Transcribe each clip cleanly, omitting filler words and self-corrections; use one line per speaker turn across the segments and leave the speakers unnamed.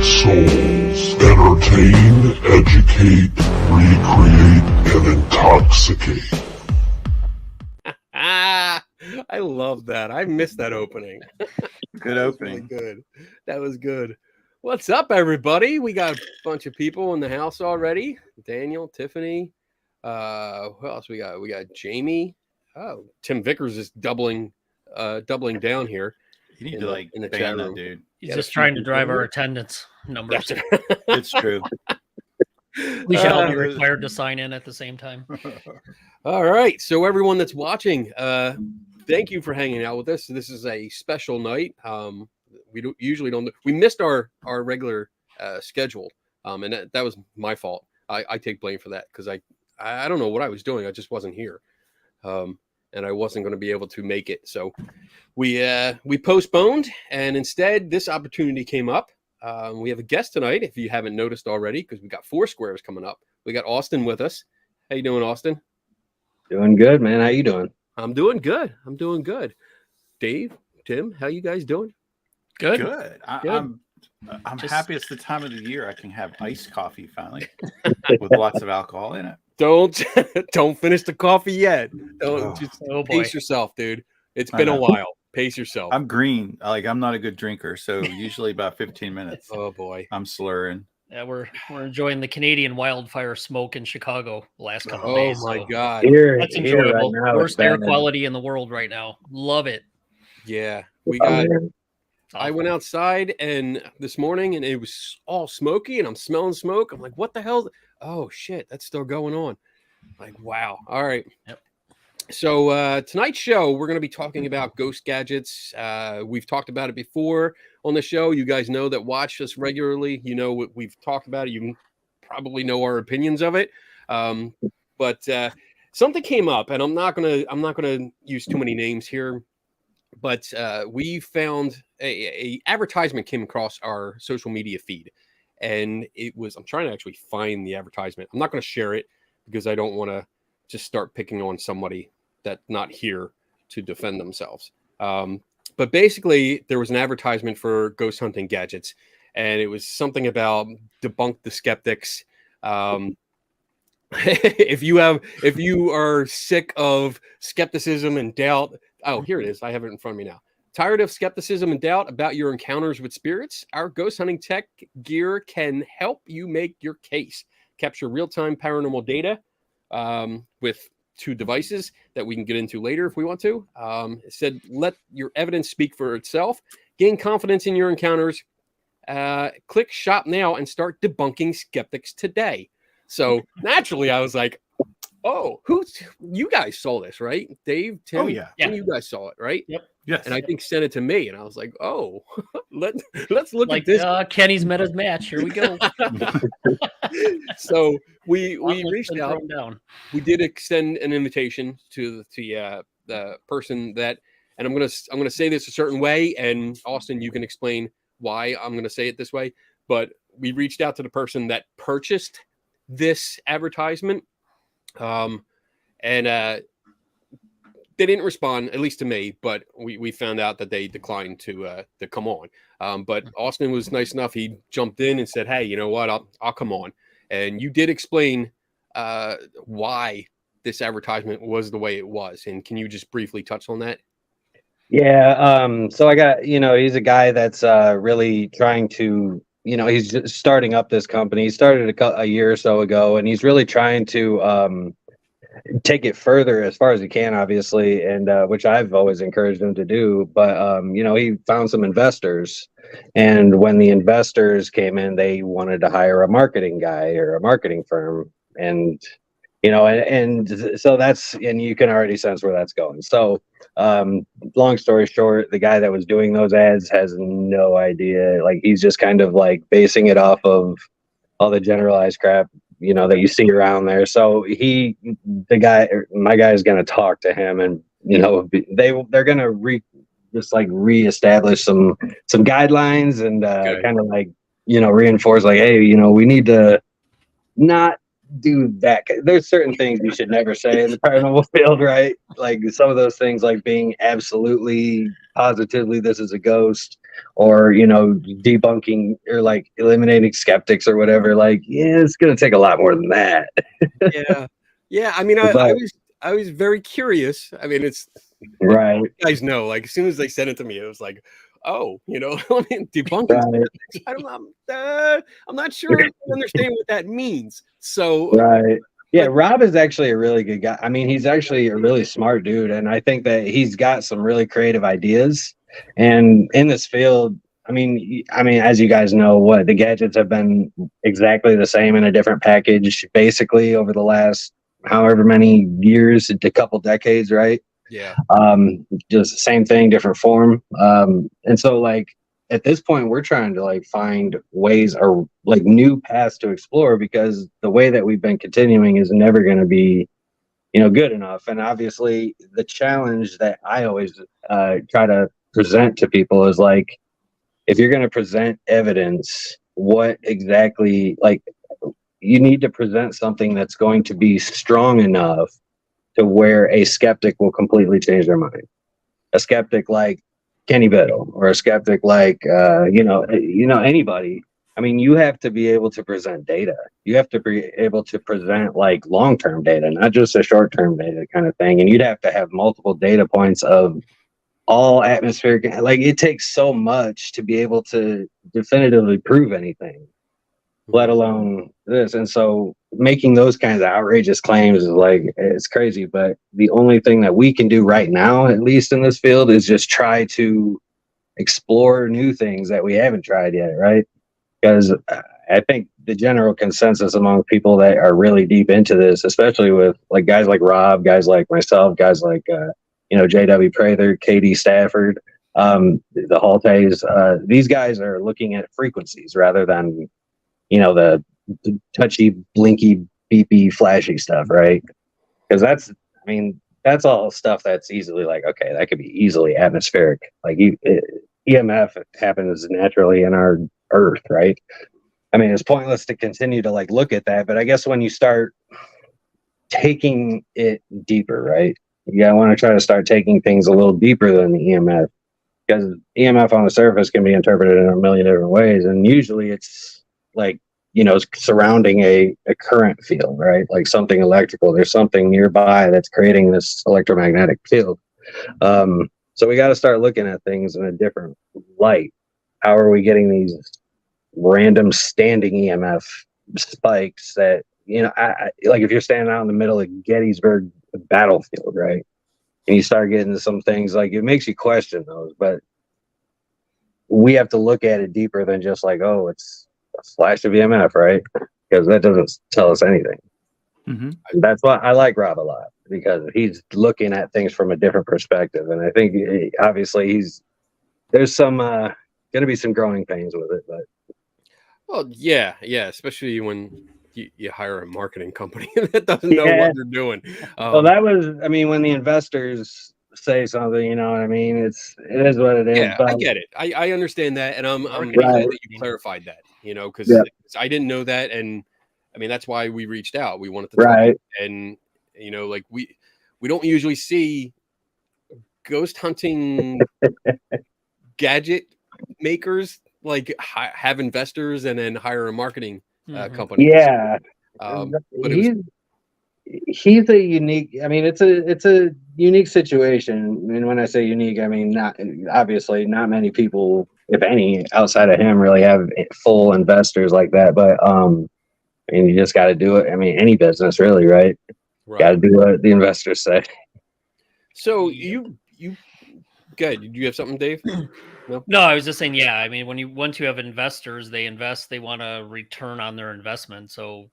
souls. Entertain, educate, recreate, and intoxicate.
I love that. I missed that opening.
Good opening.
Really good. That was good. What's up, everybody? We got a bunch of people in the house already. Daniel, Tiffany. Who else we got? We got Jamie. Oh, Tim Vickers is doubling down here.
You need to
in the
ban
chat
that
room.
dude.
He's just trying to drive our attendance numbers.
It's true.
We should all be required to sign in at the same time.
All right. So everyone that's watching, thank you for hanging out with us. This is a special night. We usually don't. We missed our regular schedule, and that was my fault. I take blame for that because I don't know what I was doing. I just wasn't here, and I wasn't going to be able to make it. So we postponed, and instead this opportunity came up. We have a guest tonight, if you haven't noticed already, because we got 4 squares coming up. We got Austin with us. How you doing, Austin?
Doing good, man. How you doing?
I'm doing good. Dave, Tim, how you guys doing?
Good.
Good. I'm happy it's the time of the year I can have iced coffee finally with lots of alcohol in it.
Don't finish the coffee yet. Just
boy.
pace yourself, dude. It's been a while. Pace yourself.
I'm green. I'm not a good drinker, so usually about 15 minutes.
Oh boy,
I'm slurring.
Yeah, we're enjoying the Canadian wildfire smoke in Chicago the last couple of days.
Oh my god,
that's enjoyable.
Right now,
worst air quality in the world right now. Love it.
yeah. We got. I went outside and this morning and it was all smoky and I'm smelling smoke. I'm like, what the hell? Oh shit, that's still going on. Like, wow. All right.
Yep.
So tonight's show, we're going to be talking about ghost gadgets. We've talked about it before on the show. You guys know that watch us regularly. You know, we've talked about it. You probably know our opinions of it. But something came up, and I'm not gonna use too many names here. But we found a advertisement came across our social media feed, and it was. I'm trying to actually find the advertisement. I'm not going to share it because I don't want to just start picking on somebody that's not here to defend themselves. But basically, there was an advertisement for ghost hunting gadgets, and it was something about debunk the skeptics. If you are sick of skepticism and doubt, oh, here it is. I have it in front of me now. Tired of skepticism and doubt about your encounters with spirits? Our ghost hunting tech gear can help you make your case. Capture real-time paranormal data with 2 devices that we can get into later if we want to. It said, let your evidence speak for itself. Gain confidence in your encounters. Click shop now and start debunking skeptics today. So naturally, I was like, oh, you guys saw this, right? Dave, Tim,
oh, yeah.
You guys saw it, right?
Yep.
Yes.
And I think sent it to me, and I was like, oh, let's look
Like
at this.
Kenny's met his match. Here we go.
So we reached out.
Down.
We did extend an invitation to the person that, and I'm gonna say this a certain way, and Austin, you can explain why I'm gonna say it this way. But we reached out to the person that purchased this advertisement, and they didn't respond, at least to me. But we found out that they declined to come on. But Austin was nice enough; he jumped in and said, "Hey, you know what? I'll come on." And you did explain why this advertisement was the way it was. And can you just briefly touch on that?
Yeah. So I got, he's a guy that's really trying to, he's just starting up this company. He started a year or so ago, and he's really trying to take it further as far as he can, obviously, and which I've always encouraged him to do. But, he found some investors. And when the investors came in, they wanted to hire a marketing guy or a marketing firm. And, and so and you can already sense where that's going. So long story short, the guy that was doing those ads has no idea. Like, he's just kind of like basing it off of all the generalized crap, that you see around there. So my guy is going to talk to him, and, they're going to reestablish some guidelines and kind of like, reinforce like, hey, we need to not do that. There's certain things you should never say in the paranormal field, right? Like some of those things, like being absolutely positively this is a ghost, or debunking or like eliminating skeptics or whatever. Like, yeah, it's gonna take a lot more than that.
Yeah. Yeah. I mean, I
But
was very curious. I mean, it's
right,
you guys know, like as soon as they sent it to me, it was like, oh, I mean, debunking
right,
skeptics. I'm not sure I understand what that means. So
right. Yeah,
but
Rob is actually a really good guy. I mean, he's actually a really smart dude, and I think that he's got some really creative ideas. And in this field, I mean, as you guys know, what the gadgets have been exactly the same in a different package, basically over the last however many years, a couple decades, right?
yeah.
Just the same thing, different form. And so like at this point we're trying to like find ways or like new paths to explore, because the way that we've been continuing is never going to be good enough. And obviously the challenge that I always try to present to people is like, if you're going to present evidence, what exactly, like, you need to present something that's going to be strong enough to where a skeptic will completely change their mind. A skeptic like Kenny Biddle, or a skeptic like anybody. I mean, you have to be able to present data. You have to be able to present like long-term data, not just a short-term data kind of thing. And you'd have to have multiple data points of all atmospheric. Like, it takes so much to be able to definitively prove anything, let alone this. And so making those kinds of outrageous claims is like, it's crazy. But the only thing that we can do right now, at least in this field, is just try to explore new things that we haven't tried yet, right? Because I think the general consensus among people that are really deep into this, especially with like guys like Rob, guys like myself, guys like JW Prather, KD Stafford, the Haltes, these guys are looking at frequencies rather than the touchy, blinky, beepy, flashy stuff, right? Because that's all stuff that's easily like, okay, that could be easily atmospheric. Like EMF happens naturally in our Earth, right? I mean, it's pointless to continue to like look at that, but I guess when you start taking it deeper, right? I want to try to start taking things a little deeper than the EMF, because EMF on the surface can be interpreted in a million different ways, and usually it's like surrounding a current field, right? Like something electrical. There's something nearby that's creating this electromagnetic field. So we got to start looking at things in a different light. How are we getting these random standing EMF spikes that like if you're standing out in the middle of Gettysburg battlefield, right? And you start getting some things, like, it makes you question those, but we have to look at it deeper than just like, oh, it's a flash of EMF, right? Because that doesn't tell us anything.
Mm-hmm.
That's why I like Rob a lot, because he's looking at things from a different perspective. And I think obviously there's some going to be some growing pains with it, but
Well, yeah, especially when you hire a marketing company that doesn't know what they're doing.
So that was, I mean, when the investors say something, you know what I mean? It is what it is.
Yeah,
but
I get it. I understand that, and I'm
Right.
glad that you clarified that. Because I didn't know that, and I mean that's why we reached out. We wanted to talk, and like we don't usually see ghost hunting gadget makers like have investors and then hire a marketing company.
Yeah,
but it was
he's a unique. I mean, it's a unique situation. I mean, when I say unique, I mean not not many people, if any, outside of him, really have full investors like that. But I mean, you just got to do it. I mean, any business, really, right? Got to do what the investors say.
So you good? Did you have something, Dave?
No, I was just saying, yeah. I mean, once you have investors, they invest, they want a return on their investment. So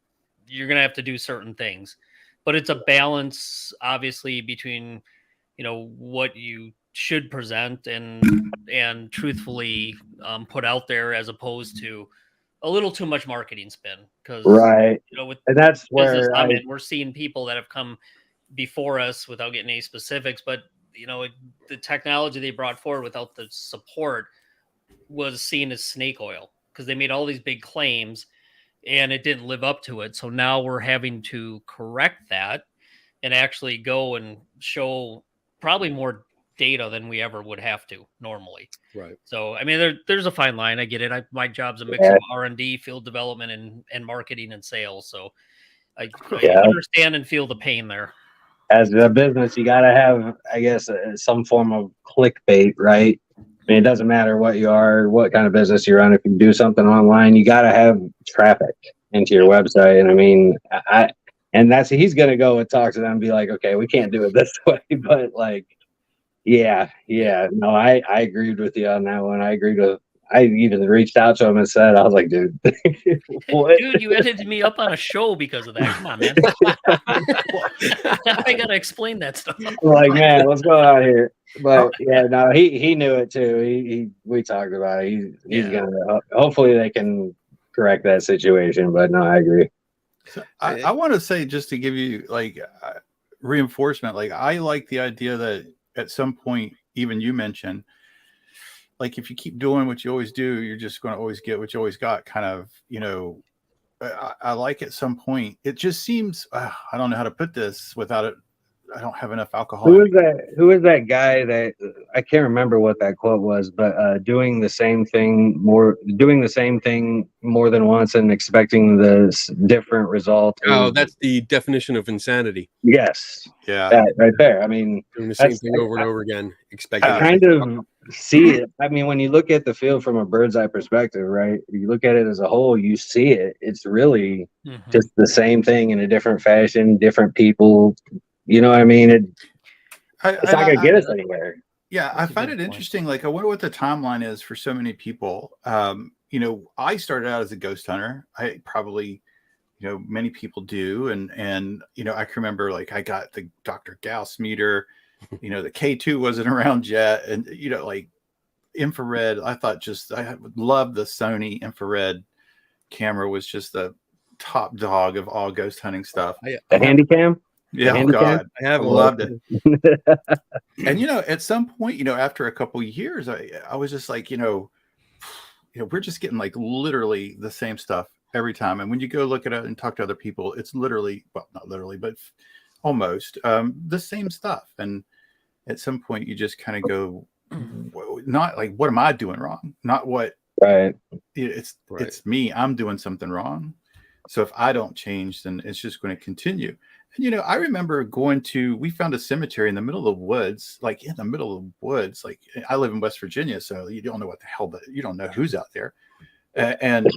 you're going to have to do certain things, but it's a balance, obviously, between, what you should present and truthfully put out there, as opposed to a little too much marketing spin. Because, with
and that's
business
where
I'm in, we're seeing people that have come before us, without getting any specifics, but the technology they brought forward without the support was seen as snake oil, because they made all these big claims and it didn't live up to it. So now we're having to correct that and actually go and show probably more data than we ever would have to normally.
Right.
So, I mean, there's a fine line. I get it. My job's a mix of R&D, field development, and marketing and sales. So I understand and feel the pain there.
As a business, you got to have, I guess, some form of clickbait, right? I mean, it doesn't matter what you are, what kind of business you're on. If you do something online, you got to have traffic into your website. And I mean, he's going to go and talk to them and be like, okay, we can't do it this way. But like, yeah. No, I agreed with you on that one. I even reached out to him and said, I was like, dude, what?
Dude, you edited me up on a show because of that. Come on, man. I got to explain that stuff.
Like, man, what's going on here? But yeah, no, he knew it too. We talked about it. He's gonna, hopefully they can correct that situation. But no, I agree.
So I want to say, just to give you like reinforcement, like I like the idea that at some point, even you mentioned, like if you keep doing what you always do, you're just going to always get what you always got. Kind of, I like at some point. It just seems I don't know how to put this without it. I don't have enough alcohol.
Who is that guy that I can't remember what that quote was, but doing the same thing more than once and expecting the different result.
Oh, that's the definition of insanity.
Yes.
Yeah.
That right there. I mean,
doing the same thing over and over again, expecting.
I kind of see it. I mean, when you look at the field from a bird's eye perspective, right? You look at it as a whole, you see it. It's really just the same thing in a different fashion, different people. You know what I mean? It's not going to get us anywhere.
Yeah, I find it interesting. Like, I wonder what the timeline is for so many people. I started out as a ghost hunter. I probably, many people do. And I can remember, like, I got the Dr. Gauss meter. The K2 wasn't around yet. And, like, infrared, I loved the Sony infrared camera. Was just the top dog of all ghost hunting stuff.
The Handycam?
Yeah, oh God, I have loved it. And at some point, after a couple of years, I was just like, we're just getting like literally the same stuff every time. And when you go look at it and talk to other people, it's literally, well, not literally, but almost the same stuff. And at some point, you just kind of go, not like, what am I doing wrong? Not what.
Right.
It's me. I'm doing something wrong. So if I don't change, then it's just going to continue. And, I remember we found a cemetery in the middle of the woods, like in the middle of the woods. Like, I live in West Virginia, so you don't know what the hell, but you don't know who's out there. And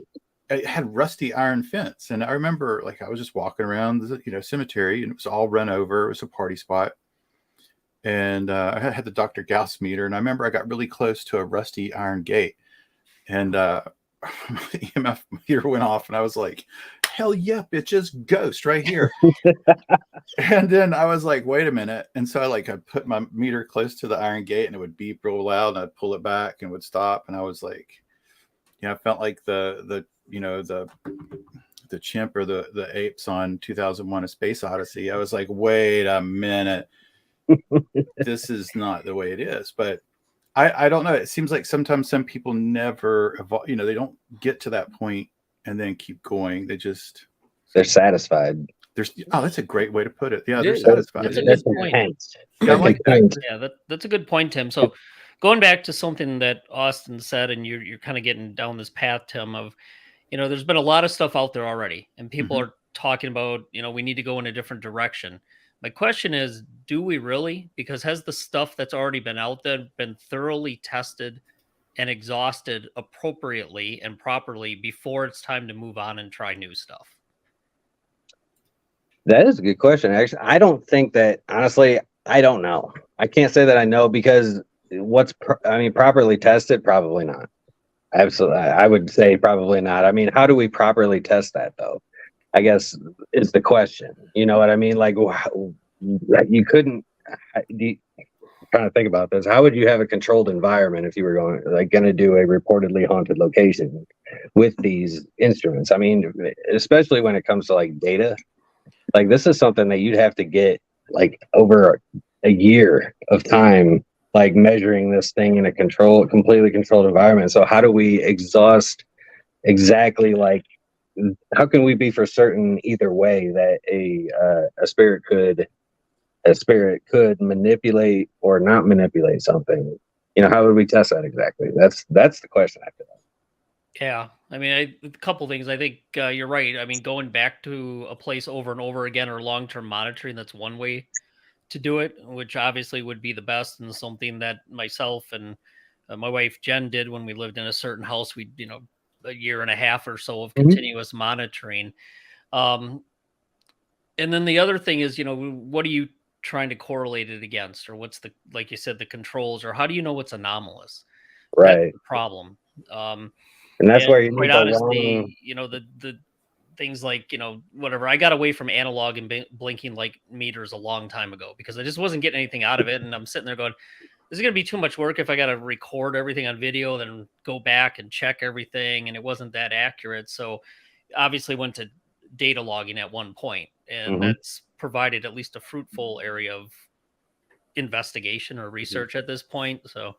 it had rusty iron fence. And I remember, like, I was just walking around the, cemetery, and it was all run over. It was a party spot. And I had the Dr. Gauss meter. And I remember I got really close to a rusty iron gate. And my EMF meter went off, and I was like, hell yeah, bitches, ghost right here. And then I was like, wait a minute. And so I put my meter close to the iron gate, and it would beep real loud, and I'd pull it back and it would stop. And I was like, I felt like the chimp or the apes on 2001: A Space Odyssey. I was like, wait a minute. This is not the way it is. But I don't know. It seems like sometimes some people never evolve, they don't get to that point and then keep going. They're
satisfied.
That's a great way to put it. Yeah, they're satisfied.
That's a good point.
I like that.
Yeah, that's a good point, Tim. So going back to something that Austin said, and you're kind of getting down this path, Tim, of, there's been a lot of stuff out there already, and people are talking about, we need to go in a different direction. My question is, do we really? Because has the stuff that's already been out there been thoroughly tested and exhausted appropriately and properly before it's time to move on and try new stuff?
That is a good question. Actually, I don't think that, honestly, I don't know. I can't say that I know, because properly tested, probably not. Absolutely. I would say probably not. I mean, how do we properly test that, though? I guess is the question. You know what I mean? Like, you couldn't. I'm trying to think about this. How would you have a controlled environment if you were going to do a reportedly haunted location with these instruments? I mean, especially when it comes to like data, like this is something that you'd have to get like over a year of time, like measuring this thing in a completely controlled environment. So how do we exhaust exactly, like, how can we be for certain either way that a spirit could a spirit could manipulate or not manipulate something, how would we test that exactly? That's the question I feel.
Yeah, I mean, a couple things. I think you're right. I mean, going back to a place over and over again or long-term monitoring, that's one way to do it, which obviously would be the best, and something that myself and my wife Jen did when we lived in a certain house. We, a year and a half or so of continuous monitoring. And then the other thing is, what are you trying to correlate it against, or what's like you said, the controls, or how do you know what's anomalous?
Right.
That's the problem.
And that's where you
quite
need
honestly, the things like, whatever. I got away from analog and blinking like meters a long time ago because I just wasn't getting anything out of it. And I'm sitting there going, this is going to be too much work if I got to record everything on video, then go back and check everything. And it wasn't that accurate. So obviously went to data logging at one point, and that's provided at least a fruitful area of investigation or research at this point. So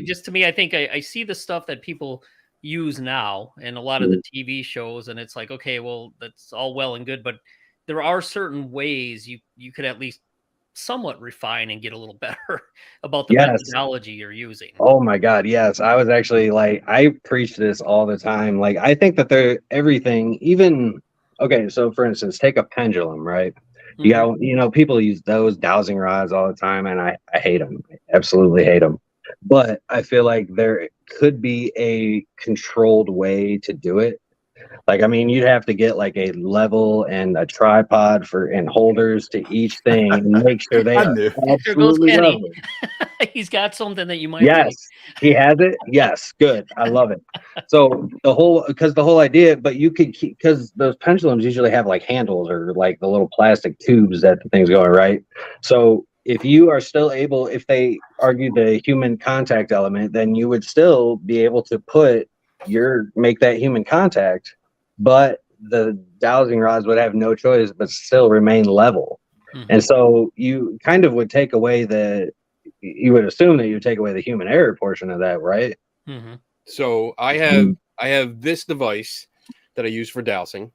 just to me, I think I see the stuff that people use now and a lot of the TV shows, and it's like, okay, well, that's all well and good, but there are certain ways you could at least somewhat refine and get a little better about the methodology you're using.
Oh my God, yes. I was actually I preach this all the time. Like, I think that everything, even, okay, so for instance, take a pendulum, right? You got, people use those dowsing rods all the time, and I hate them. I absolutely hate them. But I feel like there could be a controlled way to do it. Like, I mean, you'd have to get like a level and a tripod and holders to each thing and make sure they are absolutely level.
He's got something that you might
like. He has it. Yes, good. I love it. So the whole idea, but you could keep, because those pendulums usually have like handles or like the little plastic tubes that the thing's going, right? So if you are still able, if they argue the human contact element, then you would still be able to make that human contact, but the dowsing rods would have no choice but still remain level. And so you kind of would take away you would assume that you would take away the human error portion of that, right?
So I have this device that I use for dowsing.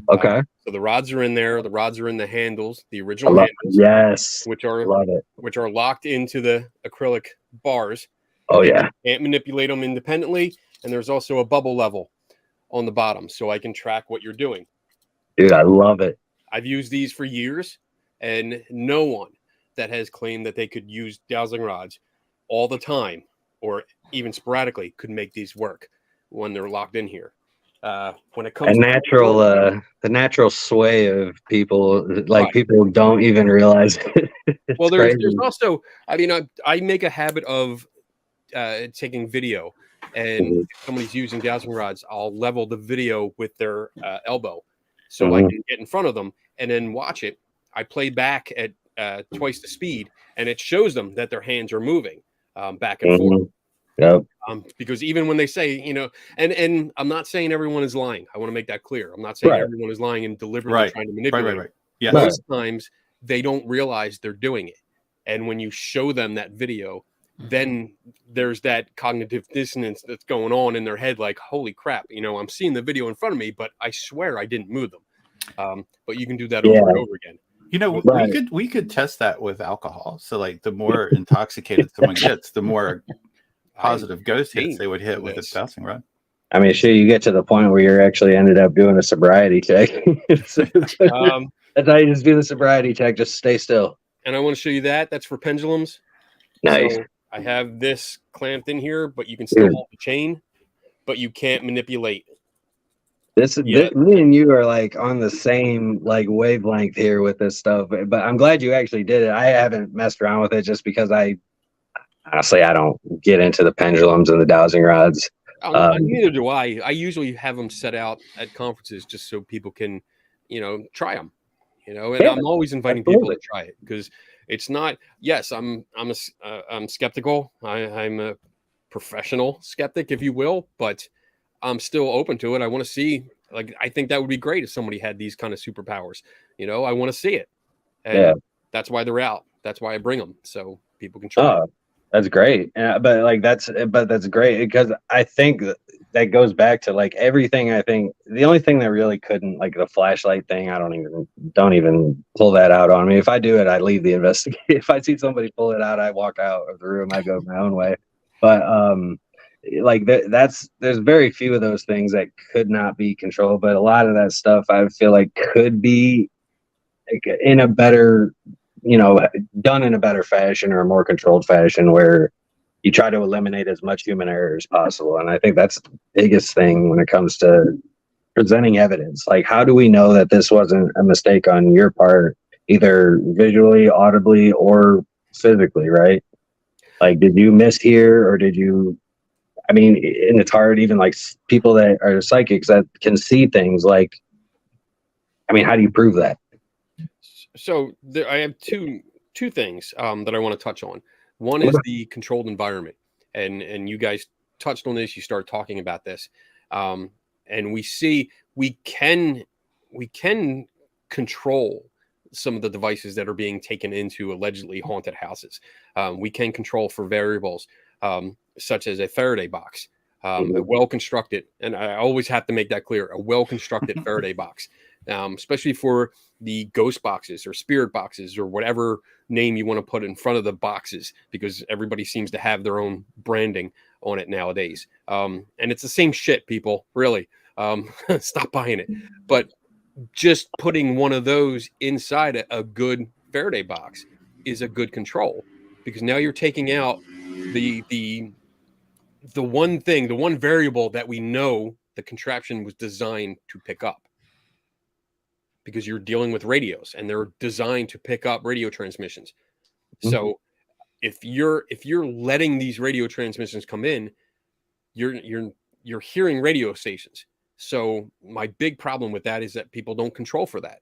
Okay.
So the rods are in there. The rods are in the handles, the original handles.
Yes.
Which are locked into the acrylic bars.
Oh yeah.
You can't manipulate them independently. And there's also a bubble level on the bottom, so I can track what you're doing.
Dude, I love it.
I've used these for years, and no one that has claimed that they could use dowsing rods all the time or even sporadically could make these work when they're locked in here. When it comes
to the natural sway of people, people don't even realize it.
Well, there's also, I mean, I make a habit of taking video, and if somebody's using dowsing rods, I'll level the video with their elbow so I can get in front of them and then watch it. I play back at twice the speed, and it shows them that their hands are moving back and forth.
Yep.
Because even when they say, and I'm not saying everyone is lying. I want to make that clear. I'm not saying everyone is lying and deliberately trying to manipulate.
Right. Yeah.
Most times they don't realize they're doing it. And when you show them that video, then there's that cognitive dissonance that's going on in their head. Like, holy crap, I'm seeing the video in front of me, but I swear I didn't move them. But you can do that over and over again.
We could test that with alcohol. So like the more intoxicated someone gets, the more positive ghost hits they would hit with a dowsing rod.
I mean, sure, you get to the point where you're actually ended up doing a sobriety check. That's how you just do the sobriety check. Just stay still.
And I want to show you that. That's for pendulums.
Nice.
So I have this clamped in here, but you can still hold the chain, but you can't manipulate.
Me and you are like on the same wavelength here with this stuff, but I'm glad you actually did it. I haven't messed around with it just because honestly, I don't get into the pendulums and the dowsing rods.
Neither do I. I usually have them set out at conferences just so people can, try them. And I'm always inviting people to try it because it's not. Yes, I'm skeptical. I'm a professional skeptic, if you will, but I'm still open to it. I want to see. I think that would be great if somebody had these kind of superpowers. I want to see it, and that's why they're out. That's why I bring them so people can try it.
That's great. But that's great because I think that goes back to like everything. I think the only thing that really couldn't, like the flashlight thing, I don't even pull that out on me. If I do it, I leave the investigation. If I see somebody pull it out, I walk out of the room. I go my own way. But like there's very few of those things that could not be controlled. But a lot of that stuff I feel like could be in a better, done in a better fashion or a more controlled fashion where you try to eliminate as much human error as possible. And I think that's the biggest thing when it comes to presenting evidence. Like, how do we know that this wasn't a mistake on your part, either visually, audibly, or physically, right? Like, did you mishear or did you, and it's hard, even like people that are psychics that can see things like, how do you prove that?
So I have two things that I want to touch on. One is the controlled environment, and you guys touched on this. You started talking about this, and we see we can control some of the devices that are being taken into allegedly haunted houses. We can control for variables such as a Faraday box, a well-constructed, and I always have to make that clear, a well-constructed Faraday box, especially for the ghost boxes or spirit boxes or whatever name you want to put in front of the boxes, because everybody seems to have their own branding on it nowadays. And it's the same shit, people, really. Stop buying it. But just putting one of those inside a good Faraday box is a good control, because now you're taking out the one thing, the one variable that we know the contraption was designed to pick up. Because you're dealing with radios and they're designed to pick up radio transmissions. Mm-hmm. So if you're letting these radio transmissions come in, you're hearing radio stations. So my big problem with that is that people don't control for that.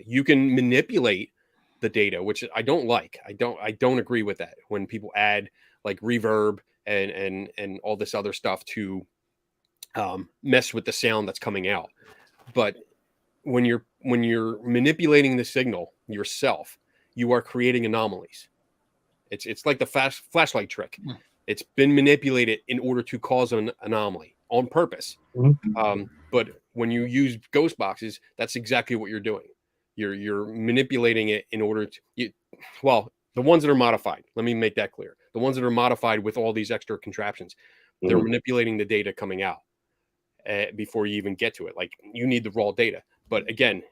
You can manipulate the data, which I don't like. I don't agree with that when people add like reverb and all this other stuff to mess with the sound that's coming out. But when you're manipulating the signal yourself, you are creating anomalies. It's like the flashlight trick. It's been manipulated in order to cause an anomaly on purpose. Mm-hmm. But when you use ghost boxes, that's exactly what you're doing. You're manipulating it in order to, the ones that are modified, let me make that clear. The ones that are modified with all these extra contraptions, they're manipulating the data coming out before you even get to it. Like, you need the raw data. But again,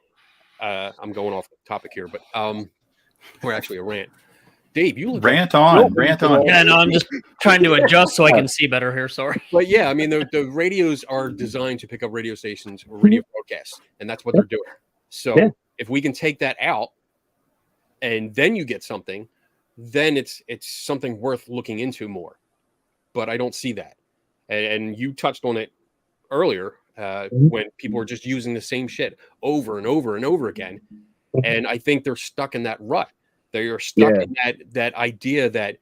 I'm going off topic here, but we're actually a rant. Dave, you look
rant on.
Yeah, no, I'm just trying to adjust so I can see better here. Sorry.
But yeah, the radios are designed to pick up radio stations or radio broadcasts, and that's what they're doing. So if we can take that out, and then you get something, then it's something worth looking into more. But I don't see that, and you touched on it earlier. When people are just using the same shit over and over and over again. And I think they're stuck in that rut. They are stuck in that idea that,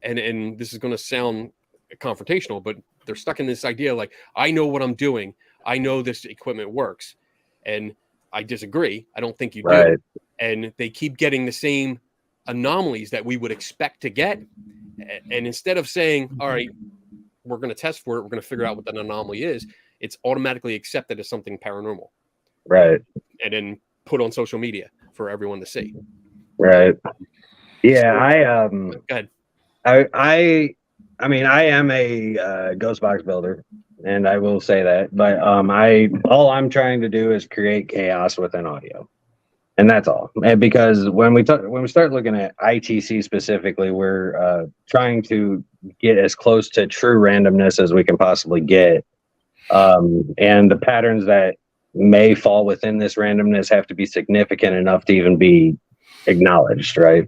and this is going to sound confrontational, but they're stuck in this idea like, I know what I'm doing. I know this equipment works. And I disagree. I don't think you do. And they keep getting the same anomalies that we would expect to get. And instead of saying, all right, we're going to test for it, we're going to figure out what that anomaly is, it's automatically accepted as something paranormal.
Right.
And then put on social media for everyone to see.
Right. Yeah. Go
ahead.
I am a ghost box builder, and I will say that, but all I'm trying to do is create chaos within audio. And that's all. And because when we start looking at ITC specifically, we're trying to get as close to true randomness as we can possibly get. And the patterns that may fall within this randomness have to be significant enough to even be acknowledged, right?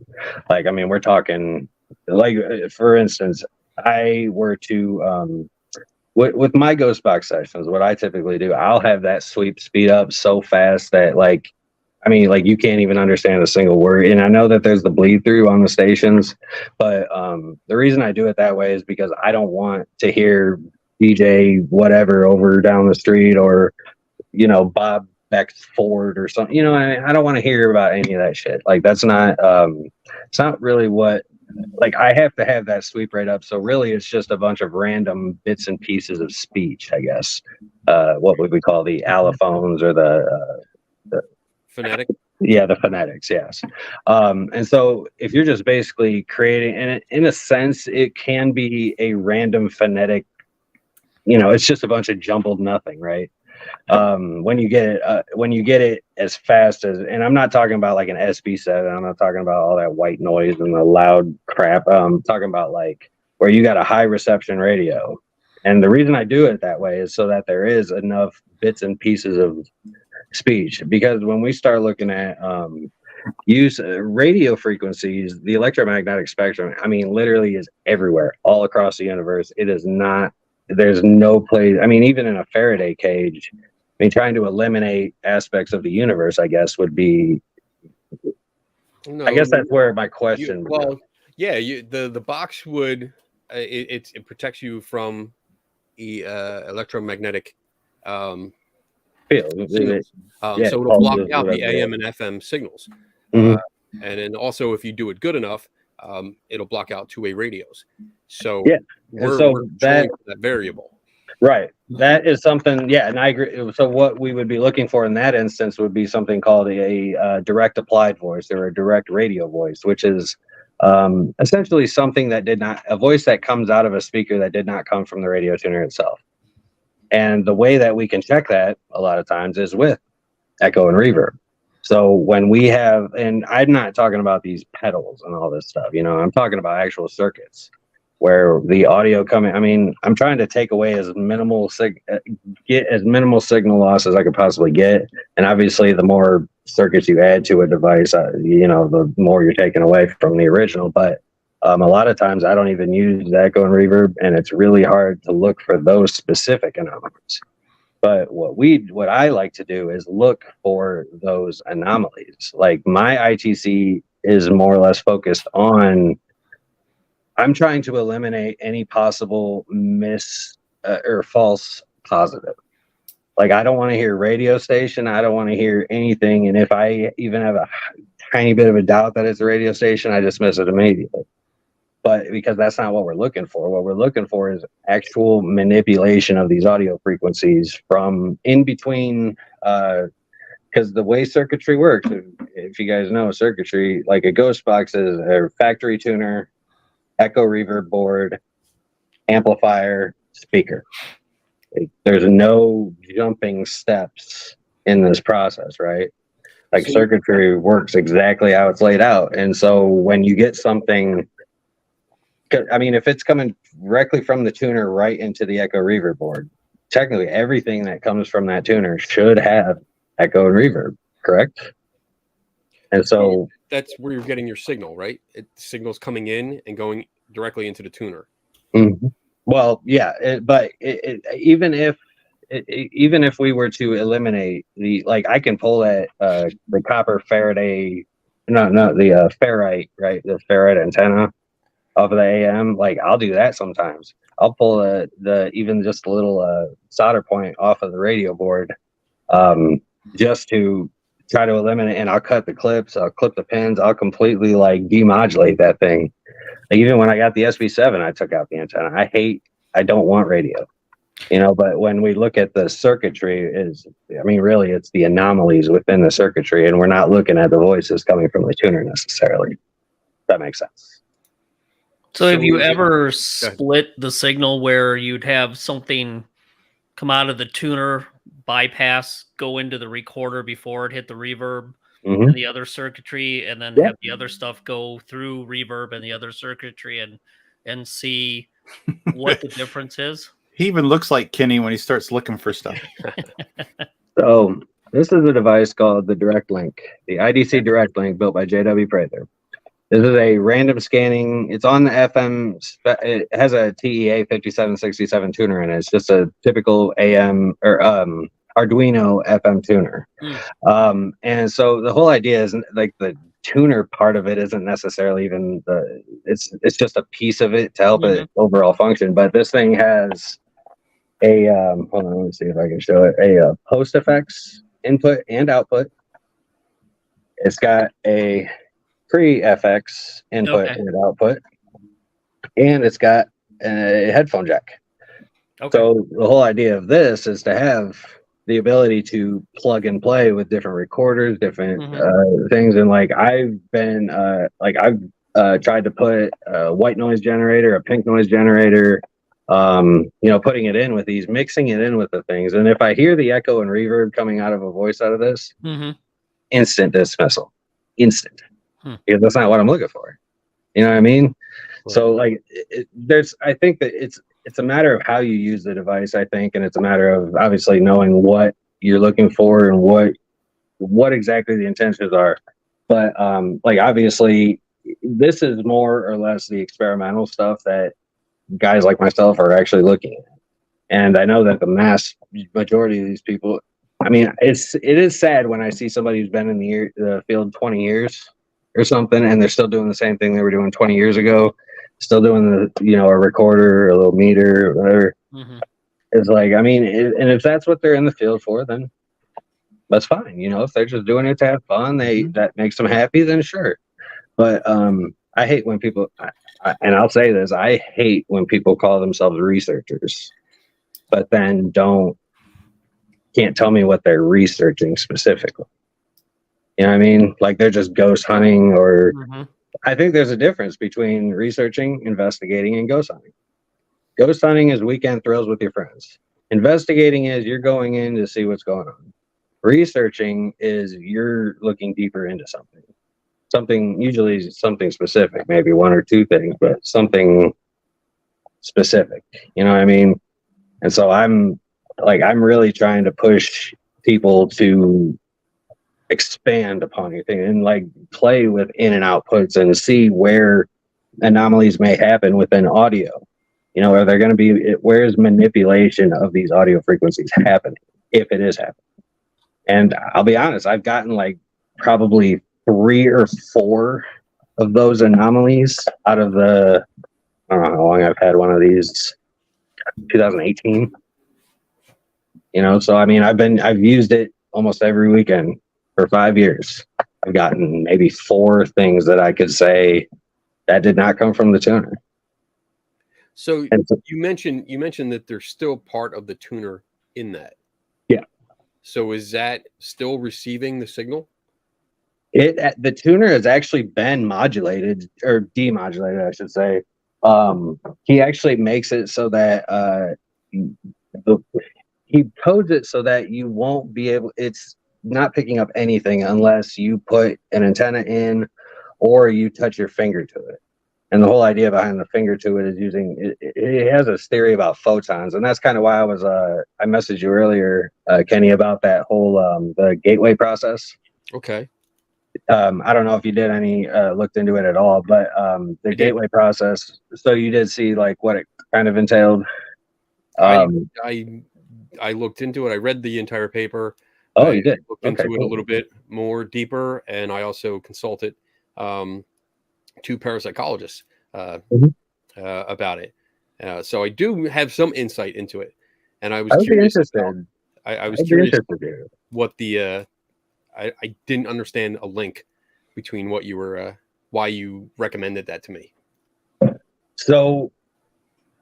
Like, we're talking, like, for instance, I were to, with my ghost box sessions, what I typically do, I'll have that sweep speed up so fast that, like, you can't even understand a single word. And I know that there's the bleed through on the stations, but the reason I do it that way is because I don't want to hear DJ whatever over down the street, or Bob Beck's Ford or something. I don't want to hear about any of that shit. Like, that's not it's not really what like I have to have that sweep rate up. So really, it's just a bunch of random bits and pieces of speech, I guess. What would we call the allophones or the
Phonetic.
yeah, the phonetics, yes. And so if you're just basically creating, and in a sense, it can be a random phonetic, it's just a bunch of jumbled nothing, right? When you get it as fast as, and I'm not talking about like an SB7, I'm not talking about all that white noise and the loud crap. I'm talking about like where you got a high reception radio. And the reason I do it that way is so that there is enough bits and pieces of speech, because when we start looking at use radio frequencies, the electromagnetic spectrum, I mean, literally is everywhere, all across the universe. It is not, there's no place, I mean, even in a Faraday cage, I mean, trying to eliminate aspects of the universe, I guess, would be,
No,
I guess that's where my question would go.
yeah, the box would, it protects you from the electromagnetic
Field.
signals.
Yeah,
So it'll block out the
whatever.
AM and FM signals.
Mhm.
And then also, if you do it good enough, it'll block out two-way radios. So
Yeah,
we're
so
controlling that variable.
Right. That is something, yeah, and I agree. So what we would be looking for in that instance would be something called a direct applied voice or a direct radio voice, which is essentially something that a voice that comes out of a speaker that did not come from the radio tuner itself. And the way that we can check that a lot of times is with echo and reverb. So when we have, and I'm not talking about these pedals and all this stuff, I'm talking about actual circuits where the audio coming, I mean, I'm trying to take away get as minimal signal loss as I could possibly get. And obviously the more circuits you add to a device, the more you're taking away from the original. But a lot of times I don't even use the echo and reverb, and it's really hard to look for those specific anomalies. But what I like to do is look for those anomalies. Like my ITC is more or less focused on, I'm trying to eliminate any possible miss or false positive. Like I don't want to hear radio station. I don't want to hear anything. And if I even have a tiny bit of a doubt that it's a radio station, I dismiss it immediately. But because that's not what we're looking for. What we're looking for is actual manipulation of these audio frequencies from in between, because the way circuitry works, if you guys know circuitry, like a ghost box is a factory tuner, echo reverb board, amplifier, speaker. There's no jumping steps in this process, right? Like circuitry works exactly how it's laid out. And so when you get something, I mean, if it's coming directly from the tuner right into the echo reverb board, technically everything that comes from that tuner should have echo and reverb, correct? And so
that's where you're getting your signal, right? Signal's coming in and going directly into the tuner.
Mm-hmm. Well, yeah, even if we were to eliminate I can pull that the copper Faraday, the ferrite, right? The ferrite antenna off of the AM. Like I'll do that sometimes. I'll pull the even just a little solder point off of the radio board, just to try to eliminate. And I'll cut the clips. I'll clip the pins. I'll completely demodulate that thing. Even when I got the SB7, I took out the antenna. I don't want radio, but when we look at the circuitry really it's the anomalies within the circuitry, and we're not looking at the voices coming from the tuner necessarily. That makes sense.
So have you ever split the signal where you'd have something come out of the tuner, bypass, go into the recorder before it hit the reverb and the other circuitry, and then have the other stuff go through reverb and the other circuitry and see what the difference is?
He even looks like Kenny when he starts looking for stuff.
So this is a device called the Direct Link, the IDC Direct Link, built by J.W. Prather. This is a random scanning. It's on the FM. It has a TEA 5767 tuner in it. It's just a typical AM or Arduino FM tuner. And so the whole idea is the tuner part of it isn't necessarily even it's just a piece of it to help it overall function. But this thing has a hold on, let me see if I can show it. A post effects input and output. It's got a pre-FX input
Okay.
and output, and it's got a headphone jack.
Okay.
So the whole idea of this is to have the ability to plug and play with different recorders, different things. And like I've been tried to put a white noise generator, a pink noise generator, putting it in with these, mixing it in with the things. And if I hear the echo and reverb coming out of a voice out of this, instant dismissal, instant, because that's not what I'm looking for. You know what I mean? Right. So like I think that it's a matter of how you use the device, I think, and it's a matter of obviously knowing what you're looking for and what exactly the intentions are. But like obviously this is more or less the experimental stuff that guys like myself are actually looking at. And I know that the mass majority of these people, I mean, it is sad when I see somebody who's been in the field 20 years or something, and they're still doing the same thing they were doing 20 years ago, still doing a recorder, a little meter, or whatever. It's like, I mean, and if that's what they're in the field for, then that's fine. If they're just doing it to have fun, that makes them happy, then sure. But I hate when people, and I'll say this, I hate when people call themselves researchers, but then can't tell me what they're researching specifically. You know what I mean? Like they're just ghost hunting, or I think there's a difference between researching, investigating, and ghost hunting. Ghost hunting is weekend thrills with your friends. Investigating is you're going in to see what's going on. Researching is you're looking deeper into something, usually something specific, maybe one or two things, but something specific. You know what I mean? And so I'm really trying to push people to expand upon anything and like play with in and outputs and see where anomalies may happen within audio. Are there going to be, where's manipulation of these audio frequencies happening, if it is happening? And I'll be honest, I've gotten like probably 3 or 4 of those anomalies out of I don't know how long I've had one of these, 2018. So I mean, I've used it almost every weekend for 5 years. I've gotten maybe 4 things that I could say that did not come from the tuner.
So you mentioned that there's still part of the tuner in that.
Yeah. So
is that still receiving the signal?
The tuner has actually been modulated or demodulated, I should say. He actually makes it so that he codes it so that you won't be able. It's not picking up anything unless you put an antenna in or you touch your finger to it. And the whole idea behind the finger to it is using it has a theory about photons, and that's kind of why I messaged you earlier, Kenny, about that whole the gateway process.
Okay.
I don't know if you did any looked into it at all, but the gateway process. So you did see like what it kind of entailed.
I looked into it. I read the entire paper.
Oh, you did?
Looked into it a little bit more deeper, and I also consulted 2 parapsychologists about it. So I do have some insight into it, and I was curious. I was curious what the I didn't understand a link between what you were why you recommended that to me.
So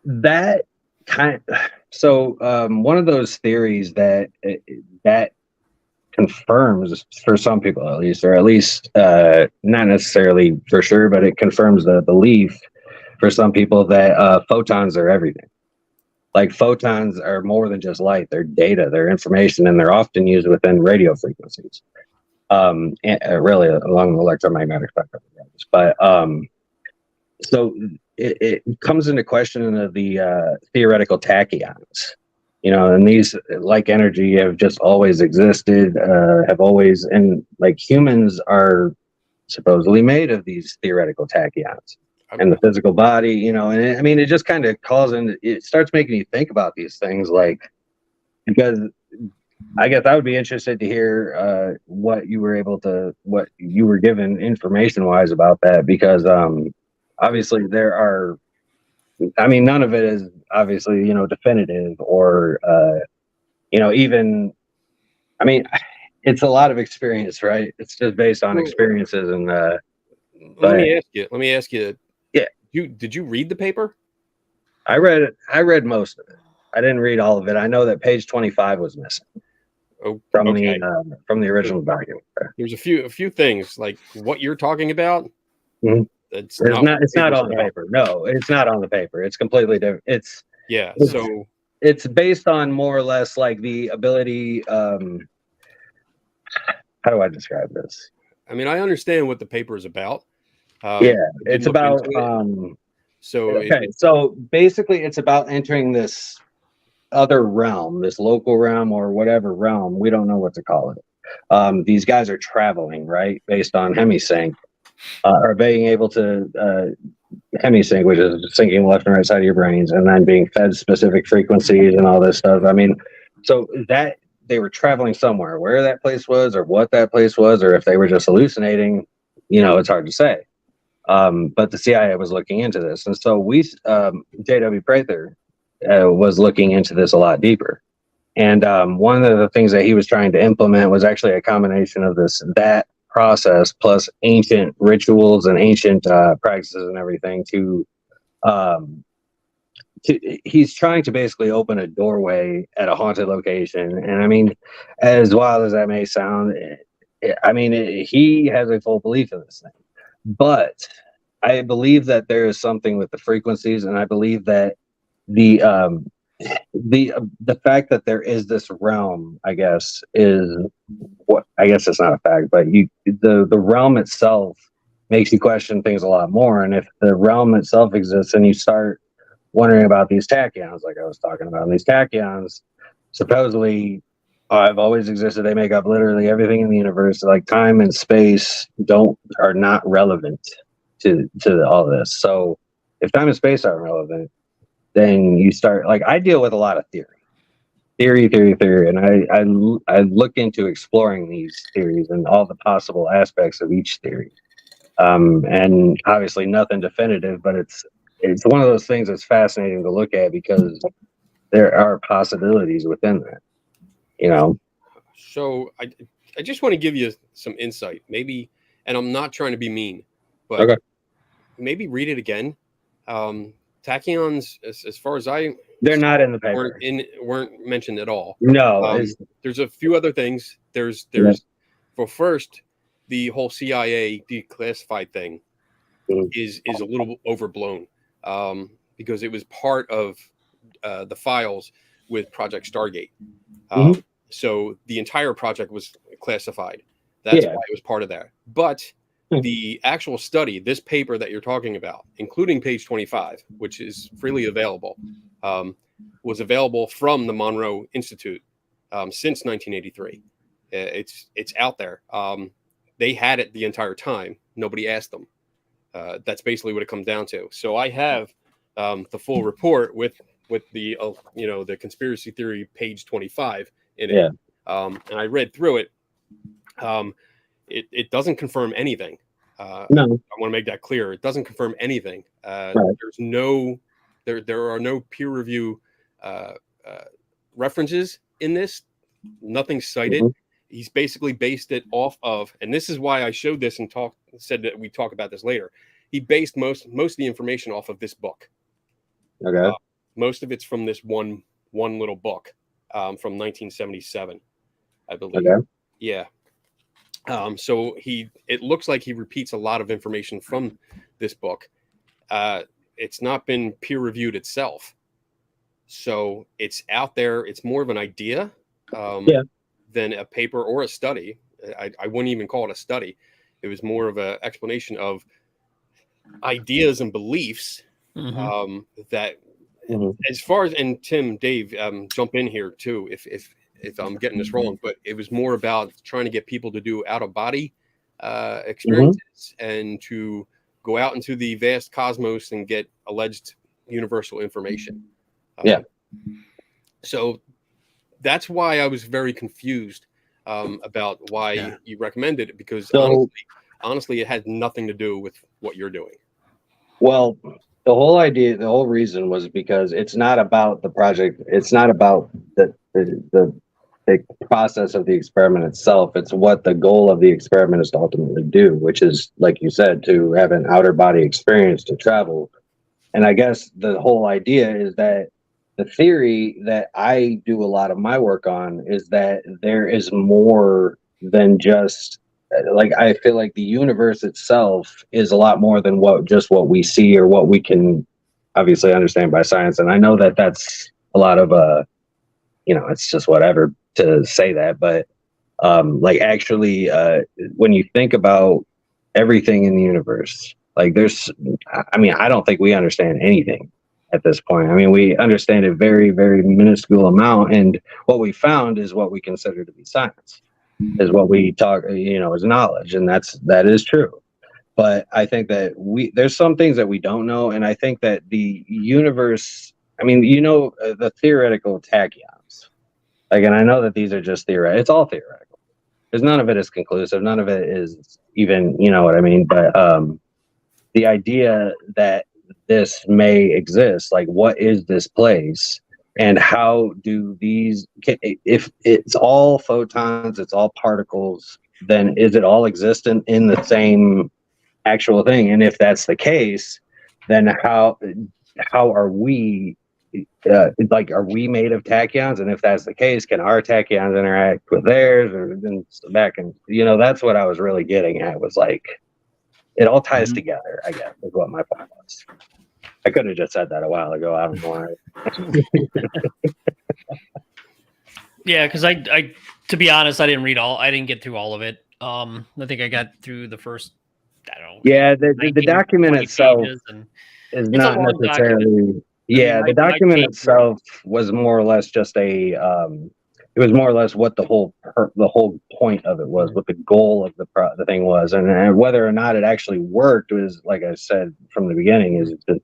that one of those theories that confirms, for some people at least, or at least not necessarily for sure, but it confirms the belief for some people that photons are everything. Like photons are more than just light; they're data, they're information, and they're often used within radio frequencies. And really along the electromagnetic spectrum. But so it comes into question of the theoretical tachyons. And these, like energy, have just always existed, have always, and like humans are supposedly made of these theoretical tachyons. And the physical body, and I mean, it just kind of it starts making you think about these things, like, because I guess I would be interested to hear what you were given information wise about that, because obviously there are, I mean, none of it is obviously, definitive or, even, I mean, it's a lot of experience, right? It's just based on experiences and
Let me ask you. Let me ask you.
Yeah.
Did you read the paper?
I read most of it. I didn't read all of it. I know that page 25 was missing
Oh,
from
okay.
the original document.
There's a few things like what you're talking about.
Mhm.
It's
It's
not.
not on the paper. No, it's not on the paper. It's completely different.
Yeah. So
It's based on more or less like the ability. How do I describe this?
I mean, I understand what the paper is about.
Yeah,
I did
it's
look
about.
into it. So
Okay, so basically, it's about entering this other realm, this local realm or whatever realm. We don't know what to call it. These guys are traveling, right? Based on hemisync, or being able to hemisync, which is syncing left and right side of your brains, and then being fed specific frequencies and all this stuff. I mean, so that they were traveling somewhere, where that place was, or what that place was, or if they were just hallucinating, it's hard to say. But the CIA was looking into this, and so J.W. Prather was looking into this a lot deeper. And one of the things that he was trying to implement was actually a combination of that process plus ancient rituals and ancient practices and everything he's trying to basically open a doorway at a haunted location. And I mean, as wild as that may sound, he has a full belief in this thing. But I believe that there is something with the frequencies, and I believe that the fact that there is this realm, I guess, is what I guess it's not a fact, but the realm itself makes you question things a lot more. And if the realm itself exists, and you start wondering about these tachyons, like I was talking about, and these tachyons supposedly have always existed. They make up literally everything in the universe. Like time and space are not relevant to all this. So if time and space aren't relevant, then you start, like, I deal with a lot of theory, and I look into exploring these theories and all the possible aspects of each theory. And obviously nothing definitive, but it's one of those things that's fascinating to look at because there are possibilities within that.
So I just want to give you some insight, maybe, and I'm not trying to be mean, but
Okay.
maybe read it again. Tachyons, as far as
they're not in the paper.
weren't mentioned at all.
No,
there's a few other things. There's well, first, the whole CIA declassified thing is a little overblown, because it was part of the files with Project Stargate. So the entire project was classified. That's why it was part of that. But the actual study, this paper that you're talking about, including page 25, which is freely available, was available from the Monroe Institute since 1983. It's out there. They had it the entire time. Nobody asked them. That's basically what it comes down to. So I have the full report with the the conspiracy theory page 25 in it. And I read through it. It doesn't confirm anything.
No.
I want to make that clear. It doesn't confirm anything.
Right.
There are no peer review references in this. Nothing cited. He's basically based it off of, and this is why I showed this and said that we talk about this later. He based most of the information off of this book.
Okay.
Most of it's from this one little book from 1977, I believe.
Okay.
Yeah. So it looks like he repeats a lot of information from this book. It's not been peer reviewed itself, so it's out there. It's more of an idea than a paper or a study. I wouldn't even call it a study. It was more of an explanation of ideas and beliefs that, as far as, and Tim, Dave, jump in here too if I'm getting this wrong, but it was more about trying to get people to do out of body experiences and to go out into the vast cosmos and get alleged universal information. So that's why I was very confused about why you recommended it, because honestly, it had nothing to do with what you're doing.
Well, the whole reason was because it's not about the project. It's not about the the process of the experiment itself. It's what the goal of the experiment is to ultimately do, which is, like you said, to have an outer body experience, to travel. And I guess the whole idea is that the theory that I do a lot of my work on is that there is more than just, like, I feel like the universe itself is a lot more than what we see or what we can obviously understand by science. And I know that that's a lot of it's just whatever to say that, but like, actually, when you think about everything in the universe, like, I don't think we understand anything at this point. I mean, we understand a very, very minuscule amount, and what we found is what we consider to be science, is what we talk, is knowledge, and that is true. But I think that there's some things that we don't know, and I think that the universe, the theoretical tachyons, like, and I know that these are just theoretical. It's all theoretical. There's none of it is conclusive. None of it is even, you know what I mean? But the idea that this may exist, like, what is this place, and how do if it's all photons, it's all particles, then is it all existent in the same actual thing? And if that's the case, then how are we, are we made of tachyons? And if that's the case, can our tachyons interact with theirs, or then back? And that's what I was really getting at, was like, it all ties together, I guess, is what my point was. I could have just said that a while ago. I don't know why.
Yeah, because I to be honest, I didn't get through all of it. I think I got through the first, I don't know.
Yeah, the document itself is not necessarily. Document. Yeah, the document itself was more or less just it was more or less what the whole point of it was, what the goal of the thing was, and whether or not it actually worked was, like I said from the beginning, is just,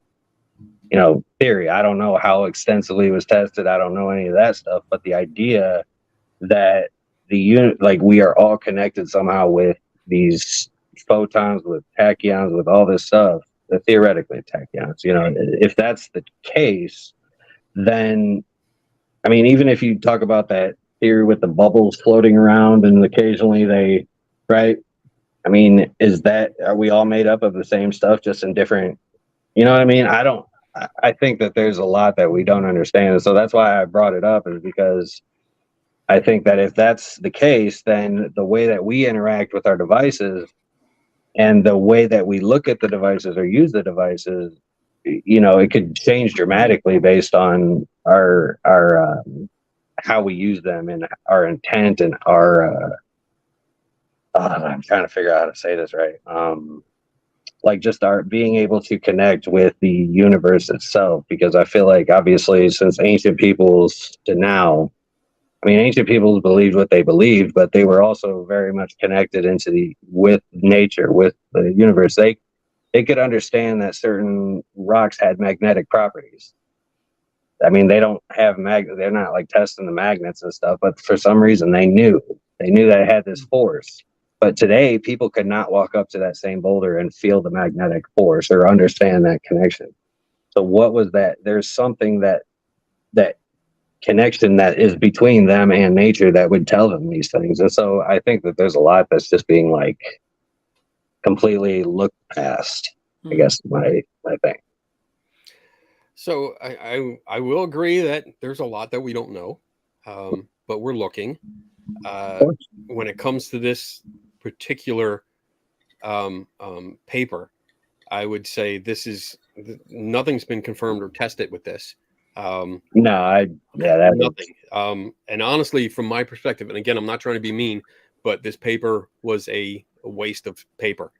theory. I don't know how extensively it was tested. I don't know any of that stuff, but the idea that we are all connected somehow with these photons, with tachyons, with all this stuff, theoretically tachyons, if that's the case, then, I mean, even if you talk about that theory with the bubbles floating around and occasionally right? I mean, are we all made up of the same stuff, just in different, you know what I mean? I think that there's a lot that we don't understand. And so that's why I brought it up, is because I think that if that's the case, then the way that we interact with our devices and the way that we look at the devices or use the devices, it could change dramatically based on our how we use them, and our intent, and our I'm trying to figure out how to say this right. Like, just our being able to connect with the universe itself, because I feel like, obviously, since ancient peoples to now, I mean, ancient peoples believed what they believed, but they were also very much connected with nature, with the universe. They could understand that certain rocks had magnetic properties. I mean, they don't have they're not like testing the magnets and stuff, but for some reason they knew that it had this force. But today, people could not walk up to that same boulder and feel the magnetic force or understand that connection. So what was that? There's something that connection that is between them and nature that would tell them these things. And so I think that there's a lot that's just being, like, completely looked past, I guess, my thing.
So I will agree that there's a lot that we don't know, but we're looking. When it comes to this particular paper, I would say nothing's been confirmed or tested with this. Nothing. And honestly, from my perspective, and again, I'm not trying to be mean, but this paper was a waste of paper.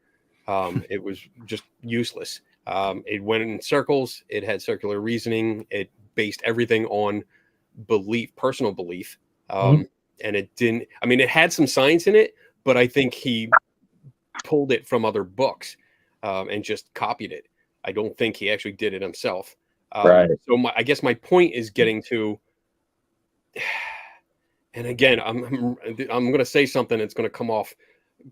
It was just useless. It went in circles. It had circular reasoning. It based everything on personal belief. And it didn't, I mean, it had some science in it, but I think he pulled it from other books and just copied it. I don't think he actually did it himself.
Right.
So I guess my point is getting to, and again, I'm going to say something that's going to come off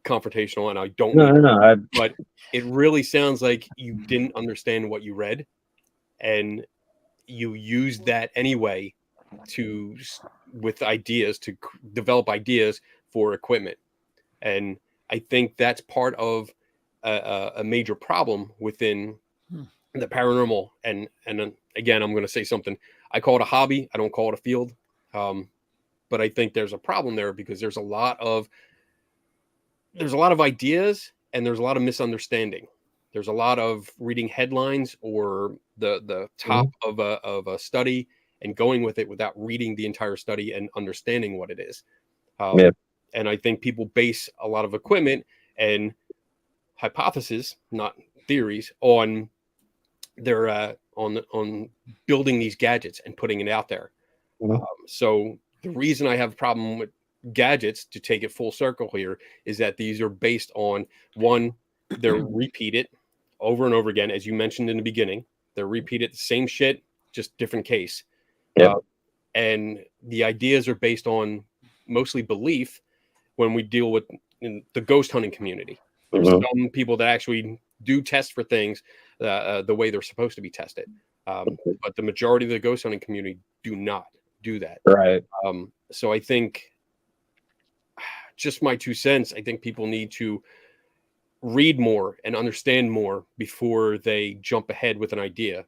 confrontational, and I don't know, but it really sounds like you didn't understand what you read, and you used that anyway to with ideas to develop ideas for equipment. And I think that's part of a major problem within the paranormal. And again, I'm going to say something. I call it a hobby. I don't call it a field. But I think there's a problem there because there's a lot of ideas and there's a lot of misunderstanding. There's a lot of reading headlines or the top of a study and going with it without reading the entire study and understanding what it is. And I think people base a lot of equipment and hypotheses, not theories, on their on building these gadgets and putting it out there. So the reason I have a problem with gadgets, to take it full circle here, is that these are based on, one, they're repeated over and over again, as you mentioned in the beginning. They're repeated, the same shit, just different case. And the ideas are based on mostly belief. When we deal with the ghost hunting community, there's some people that actually do test for things the way they're supposed to be tested. But the majority of the ghost hunting community do not do that.
Right.
So I think, just my 2 cents, I think people need to read more and understand more before they jump ahead with an idea.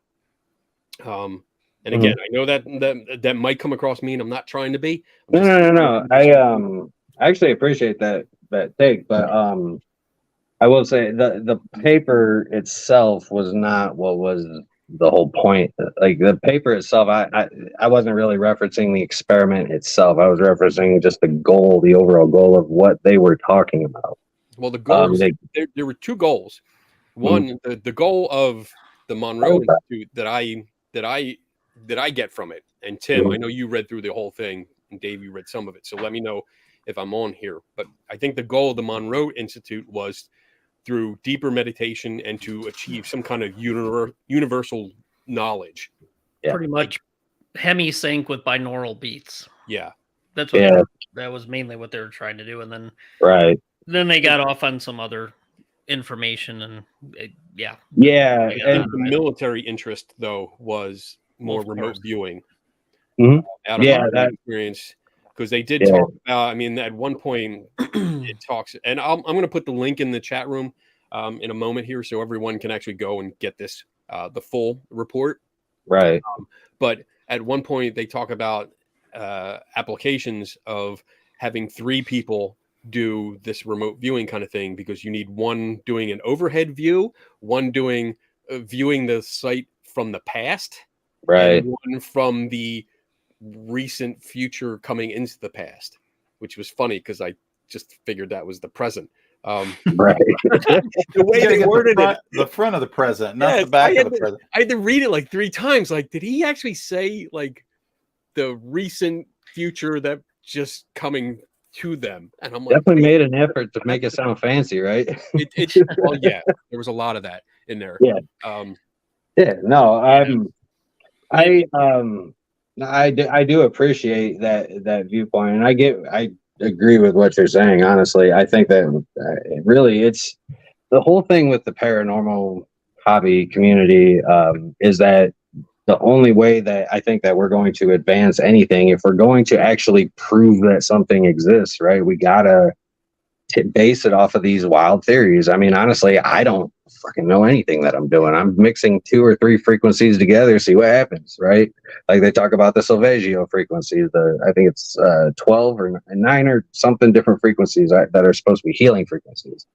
And again, I know that might come across mean. I'm not trying to be.
No. I actually appreciate that take, but I will say the paper itself was not what was the whole point. Like the paper itself, I wasn't really referencing the experiment itself. I was referencing just the goal, the overall goal of what they were talking about.
Well, the goals, there were 2 goals. One, the goal of the Monroe Institute that I get from it. And Tim, I know you read through the whole thing, and Dave, you read some of it. So let me know if I'm on here. But I think the goal of the Monroe Institute was through deeper meditation and to achieve some kind of universal knowledge.
Pretty much hemi-sync with binaural beats.
Yeah.
That's what that was mainly what they were trying to do. And then then they got off on some other information and
and
the military interest though was more remote viewing. Out of my experience, because they did talk about, I mean, at one point it talks, and I'm going to put the link in the chat room in a moment here so everyone can actually go and get this the full report.
Right.
But at one point they talk about applications of having 3 people do this remote viewing kind of thing, because you need one doing an overhead view, one doing viewing the site from the past, and one from the recent future coming into the past, which was funny because I just figured that was the present. The way they worded
the front of the present, not the back of the present.
I had to read it like 3 times. Like, did he actually say like the recent future that just coming to them? And I'm like,
definitely made an effort to make it sound fancy, right?
Well, yeah, there was a lot of that in there.
I do appreciate that viewpoint, and I agree with what you're saying. Honestly, I think that really it's the whole thing with the paranormal hobby community is that the only way that I think that we're going to advance anything, if we're going to actually prove that something exists, right, we gotta base it off of these wild theories. I mean, honestly, I don't fucking know anything that I'm doing. I'm mixing 2 or 3 frequencies together, see what happens, right? Like they talk about the Salvaggio frequency, I think it's 12 or 9 or something different frequencies that are supposed to be healing frequencies.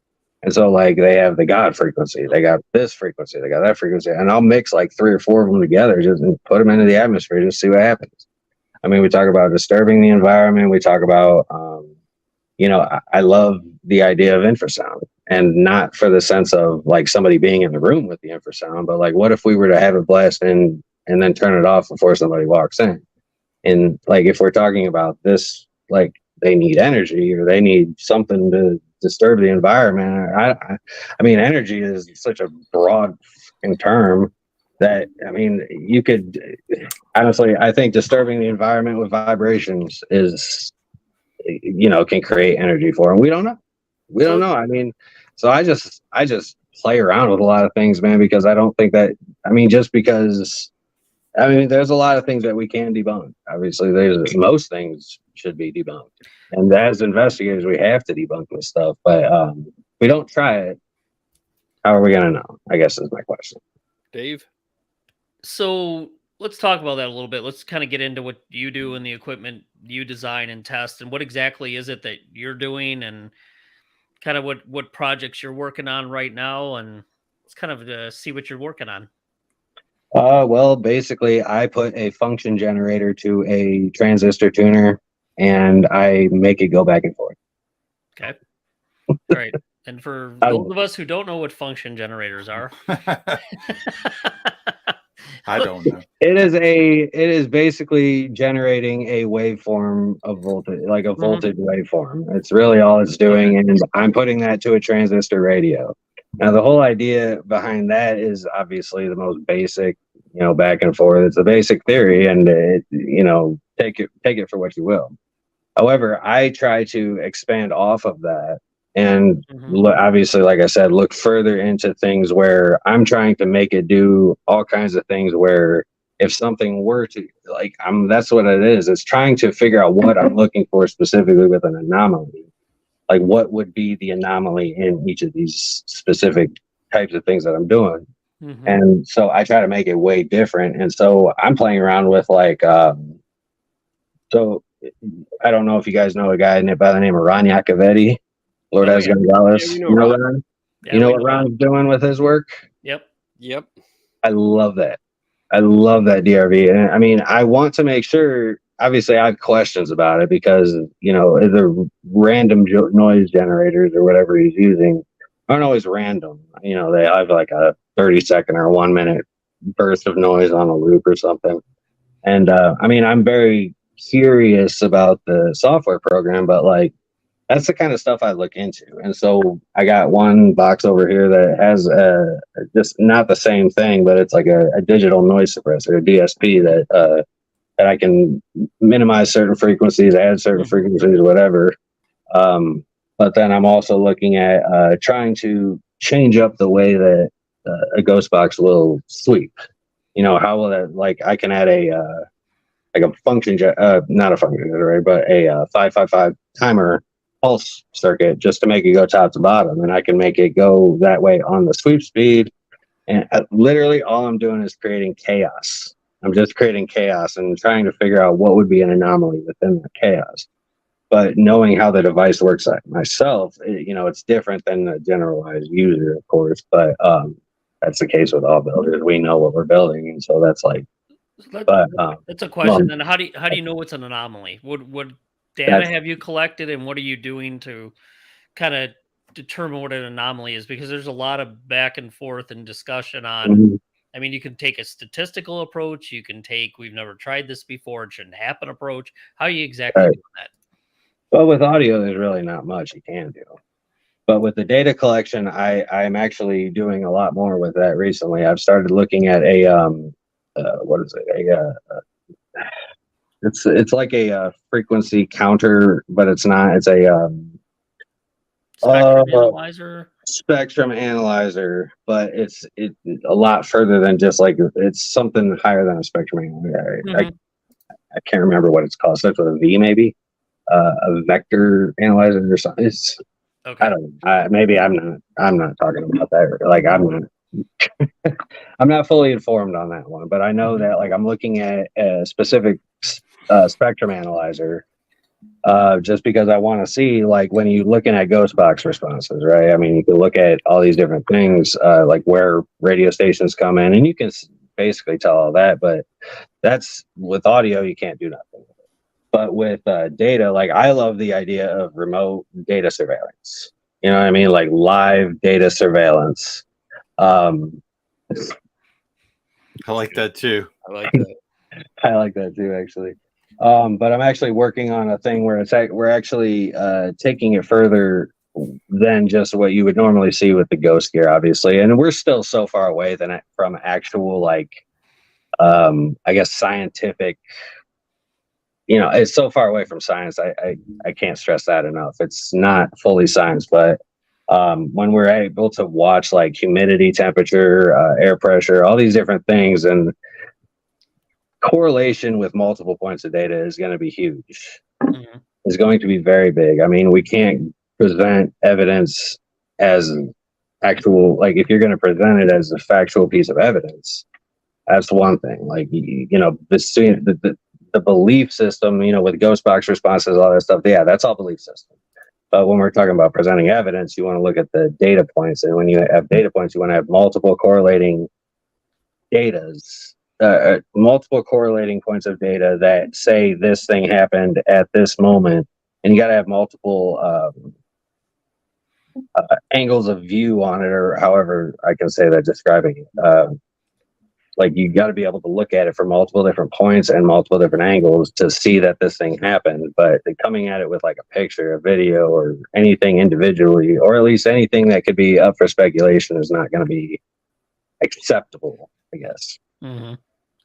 And so like they have the God frequency, they got this frequency, they got that frequency, and I'll mix like 3 or 4 of them together just and put them into the atmosphere, just see what happens. I mean, we talk about disturbing the environment. We talk about, I love the idea of infrasound, and not for the sense of like somebody being in the room with the infrasound, but like, what if we were to have it blast in and then turn it off before somebody walks in? And like, if we're talking about this, like they need energy or they need something to disturb the environment. I mean, energy is such a broad term that, I mean, you could honestly, I think disturbing the environment with vibrations is, can create energy for them. We don't know. I mean, so I just play around with a lot of things, man, because I don't think that, I mean, just because I mean, there's a lot of things that we can debunk. Obviously, there's most things should be debunked, and as investigators, we have to debunk this stuff. But if we don't try it, how are we going to know? I guess is my question.
Dave?
So let's talk about that a little bit. Let's kind of get into what you do and the equipment you design and test, and what exactly is it that you're doing, and kind of what projects you're working on right now, and let's kind of see what you're working on.
Well, basically, I put a function generator to a transistor tuner, and I make it go back and forth.
Okay. All right. And for those of us who don't know what function generators are,
I don't know.
It is basically generating a waveform of voltage, like a voltage waveform. It's really all it's doing, and I'm putting that to a transistor radio. Now, the whole idea behind that is obviously the most basic, back and forth. It's a basic theory, and take it for what you will. However, I try to expand off of that, and obviously, like I said, look further into things where I'm trying to make it do all kinds of things where if something were to, that's what it is. It's trying to figure out what I'm looking for specifically with an anomaly. Like, what would be the anomaly in each of these specific types of things that I'm doing? And so I try to make it way different. And so I'm playing around with so I don't know if you guys know a guy by the name of Ron Iacovetti. Lord has Gonzalez.
Yeah, you know Ron.
You know what Ron's doing with his work?
Yep.
I love that. I love that DRV. And I mean, I want to make sure, obviously I have questions about it because, the random noise generators or whatever he's using aren't always random. They have like a 30-second or 1 minute burst of noise on a loop or something. And I mean, I'm very curious about the software program, but that's the kind of stuff I look into. And so I got one box over here that has just not the same thing, but it's like a digital noise suppressor, a DSP that I can minimize certain frequencies, add certain frequencies, whatever. But then I'm also looking at trying to change up the way that a ghost box will sweep. How will that, I can add a function, not a function generator, but a 555 timer pulse circuit just to make it go top to bottom, and I can make it go that way on the sweep speed. And literally all I'm doing is creating chaos. I'm just creating chaos and trying to figure out what would be an anomaly within the chaos. But knowing how the device works myself, it's different than the generalized user, of course. But that's the case with all builders. We know what we're building, and so that's
that's a question. And how do you know it's an anomaly? What data have you collected, and what are you doing to kind of determine what an anomaly is? Because there's a lot of back and forth and discussion on. I mean, you can take a statistical approach. You can take we've never tried this before, it shouldn't happen approach. How are you exactly doing that?
Well, with audio, there's really not much you can do. But with the data collection, I'm actually doing a lot more with that recently. I've started looking at what is it? It's like a frequency counter, but it's not. It's a
spectrum analyzer.
Spectrum analyzer, but it's a lot further than just it's something higher than a spectrum analyzer. I can't remember what it's called. It starts with a V, maybe. A vector analyzer or something. I don't know. Maybe I'm not talking about that. I'm not fully informed on that one, but I know that I'm looking at a specific spectrum analyzer just because I want to see when you're looking at ghost box responses, right? I mean, you can look at all these different things where radio stations come in, and you can basically tell all that, but that's with audio, you can't do nothing. But with data, I love the idea of remote data surveillance. You know what I mean? Live data surveillance.
I like that too.
I like that.
I like that too, actually. But I'm actually working on a thing where we're actually taking it further than just what you would normally see with the ghost gear, obviously. And we're still so far away from actual, I guess, scientific. It's so far away from science. I can't stress that enough. It's not fully science, but when we're able to watch humidity, temperature, air pressure, all these different things, and correlation with multiple points of data is going to be huge.
Mhm.
Is going to be very big. I mean, we can't present evidence as actual, like if you're going to present it as a factual piece of evidence, that's one thing. Like, the belief system, with ghost box responses, all that stuff. Yeah, that's all belief system. But when we're talking about presenting evidence, you want to look at the data points. And when you have data points, you want to have multiple correlating multiple correlating points of data that say this thing happened at this moment. And you got to have multiple angles of view on it, or however I can say that describing it. Like you got to be able to look at it from multiple different points and multiple different angles to see that this thing happened. But coming at it with like a picture, a video, or anything individually, or at least anything that could be up for speculation, is not going to be acceptable, I guess.
Mm-hmm.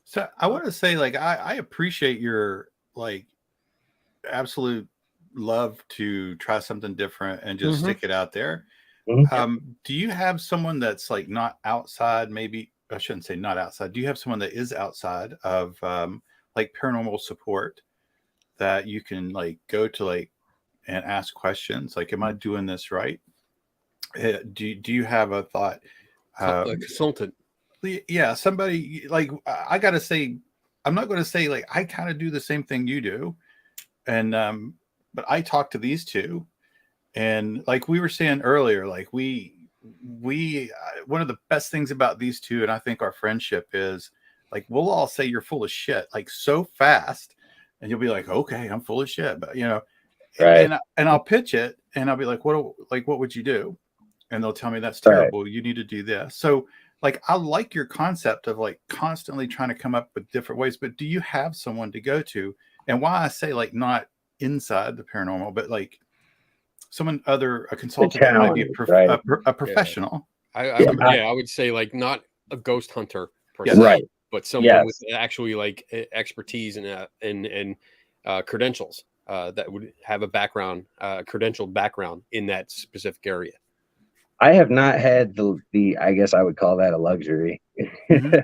So I want to say, like, I appreciate your like absolute love to try something different and just stick it out there. Do you have someone that's like not outside? Maybe I shouldn't say not outside. Do you have someone that is outside of like paranormal support that you can like go to like and ask questions? Like, am I doing this right? Do you have a thought?
A consultant.
Yeah, somebody like I gotta say, I'm not going to say like I kind of do the same thing you do, and but I talk to these two, and like we were saying earlier, like we one of the best things about these two, and I think our friendship is like we'll all say you're full of shit like so fast, and you'll be like, okay, I'm full of shit, but
Right.
and I'll pitch it, and I'll be like, what would you do? And they'll tell me that's terrible. Right. You need to do this. So like, I like your concept of like constantly trying to come up with different ways, but do you have someone to go to? And why I say like not inside the paranormal, but like someone a consultant that might be a professional.
Yeah. I would say like not a ghost hunter per se,
right,
but someone with actually like expertise and credentials that would have a background, credentialed background in that specific area.
I have not had the I guess I would call that a luxury.
Mm-hmm.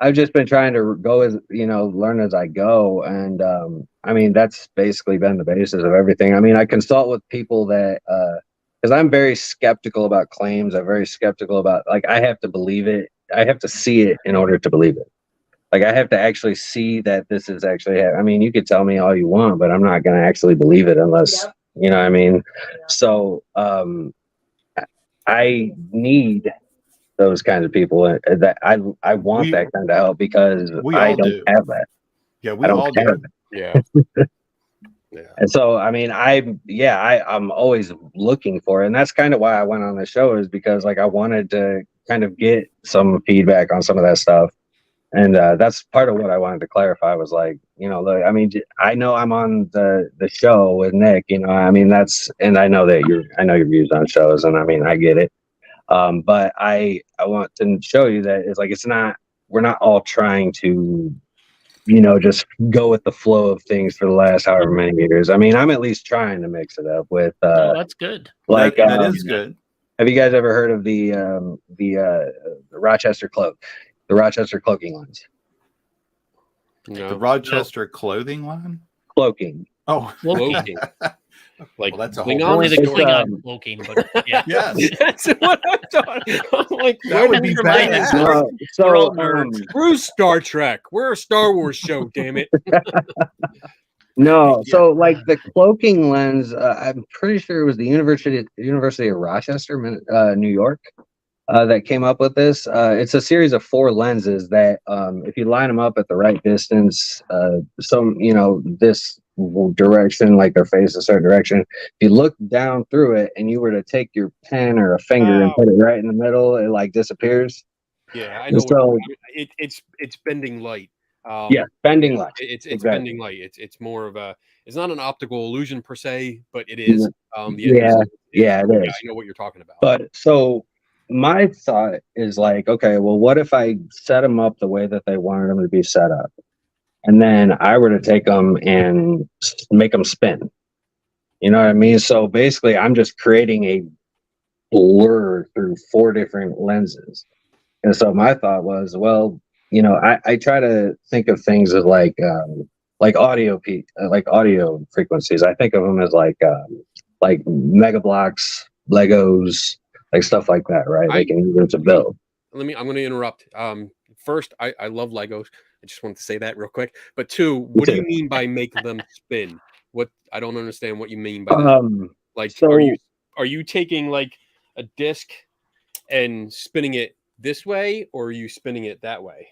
I've just been trying to go as learn as I go, and I mean that's basically been the basis of everything. I mean, I consult with people that because I'm very skeptical about claims. I'm very skeptical about, like, I have to believe it. I have to see it in order to believe it. Like, I have to actually see that this is actually I mean, you could tell me all you want, but I'm not going to actually believe it unless you know what I mean. So I need those kinds of people that I want that kind of help, because I don't have that.
Yeah, we all do.
Yeah.
Yeah. And so, I mean, I'm always looking for it. And that's kind of why I went on the show, is because like I wanted to kind of get some feedback on some of that stuff. And that's part of what I wanted to clarify was like, look, I mean, I know I'm on the show with Nick, I mean, and I know your views on shows, and I mean, I get it. But I want to show you that it's like, we're not all trying to, just go with the flow of things for the last however many years. I mean, I'm at least trying to mix it up with,
that's good.
Like,
that is good.
Have you guys ever heard of the Rochester cloak? The Rochester cloaking lines.
No. The Rochester clothing line?
Cloaking.
Oh,
cloaking.
Like,
well,
that's a
only
whole
the Klingon cloaking, but yeah.
Yes.
That's what I'm talking. I'm like,
that would be bad.
Screw Star Trek. We're a Star Wars show, damn it.
No, so like the cloaking lens, I'm pretty sure it was the University of Rochester, New York, that came up with this. It's a series of 4 lenses that, if you line them up at the right distance, this direction, like their face a certain direction. If you look down through it and you were to take your pen or a finger and put it right in the middle, it like disappears.
Yeah, I know.
So
it's bending light.
Bending light.
It's exactly. Bending light. It's more of it's not an optical illusion per se, but it is. It is.
I
know what you're talking about.
But so my thought is like, okay, well, what if I set them up the way that they wanted them to be set up, and then I were to take them and make them spin? You know what I mean? So basically, I'm just creating a blur through 4 different lenses. And so my thought was, well, I try to think of things as like like audio frequencies. I think of them as like mega blocks, Legos, like stuff like that, right? They can use them to build.
I'm going to interrupt. First, I love Legos. I just wanted to say that real quick. But two, what do you mean by make them spin? What I don't understand what you mean by that. Like,
so
are you taking like a disc and spinning it this way, or are you spinning it that way?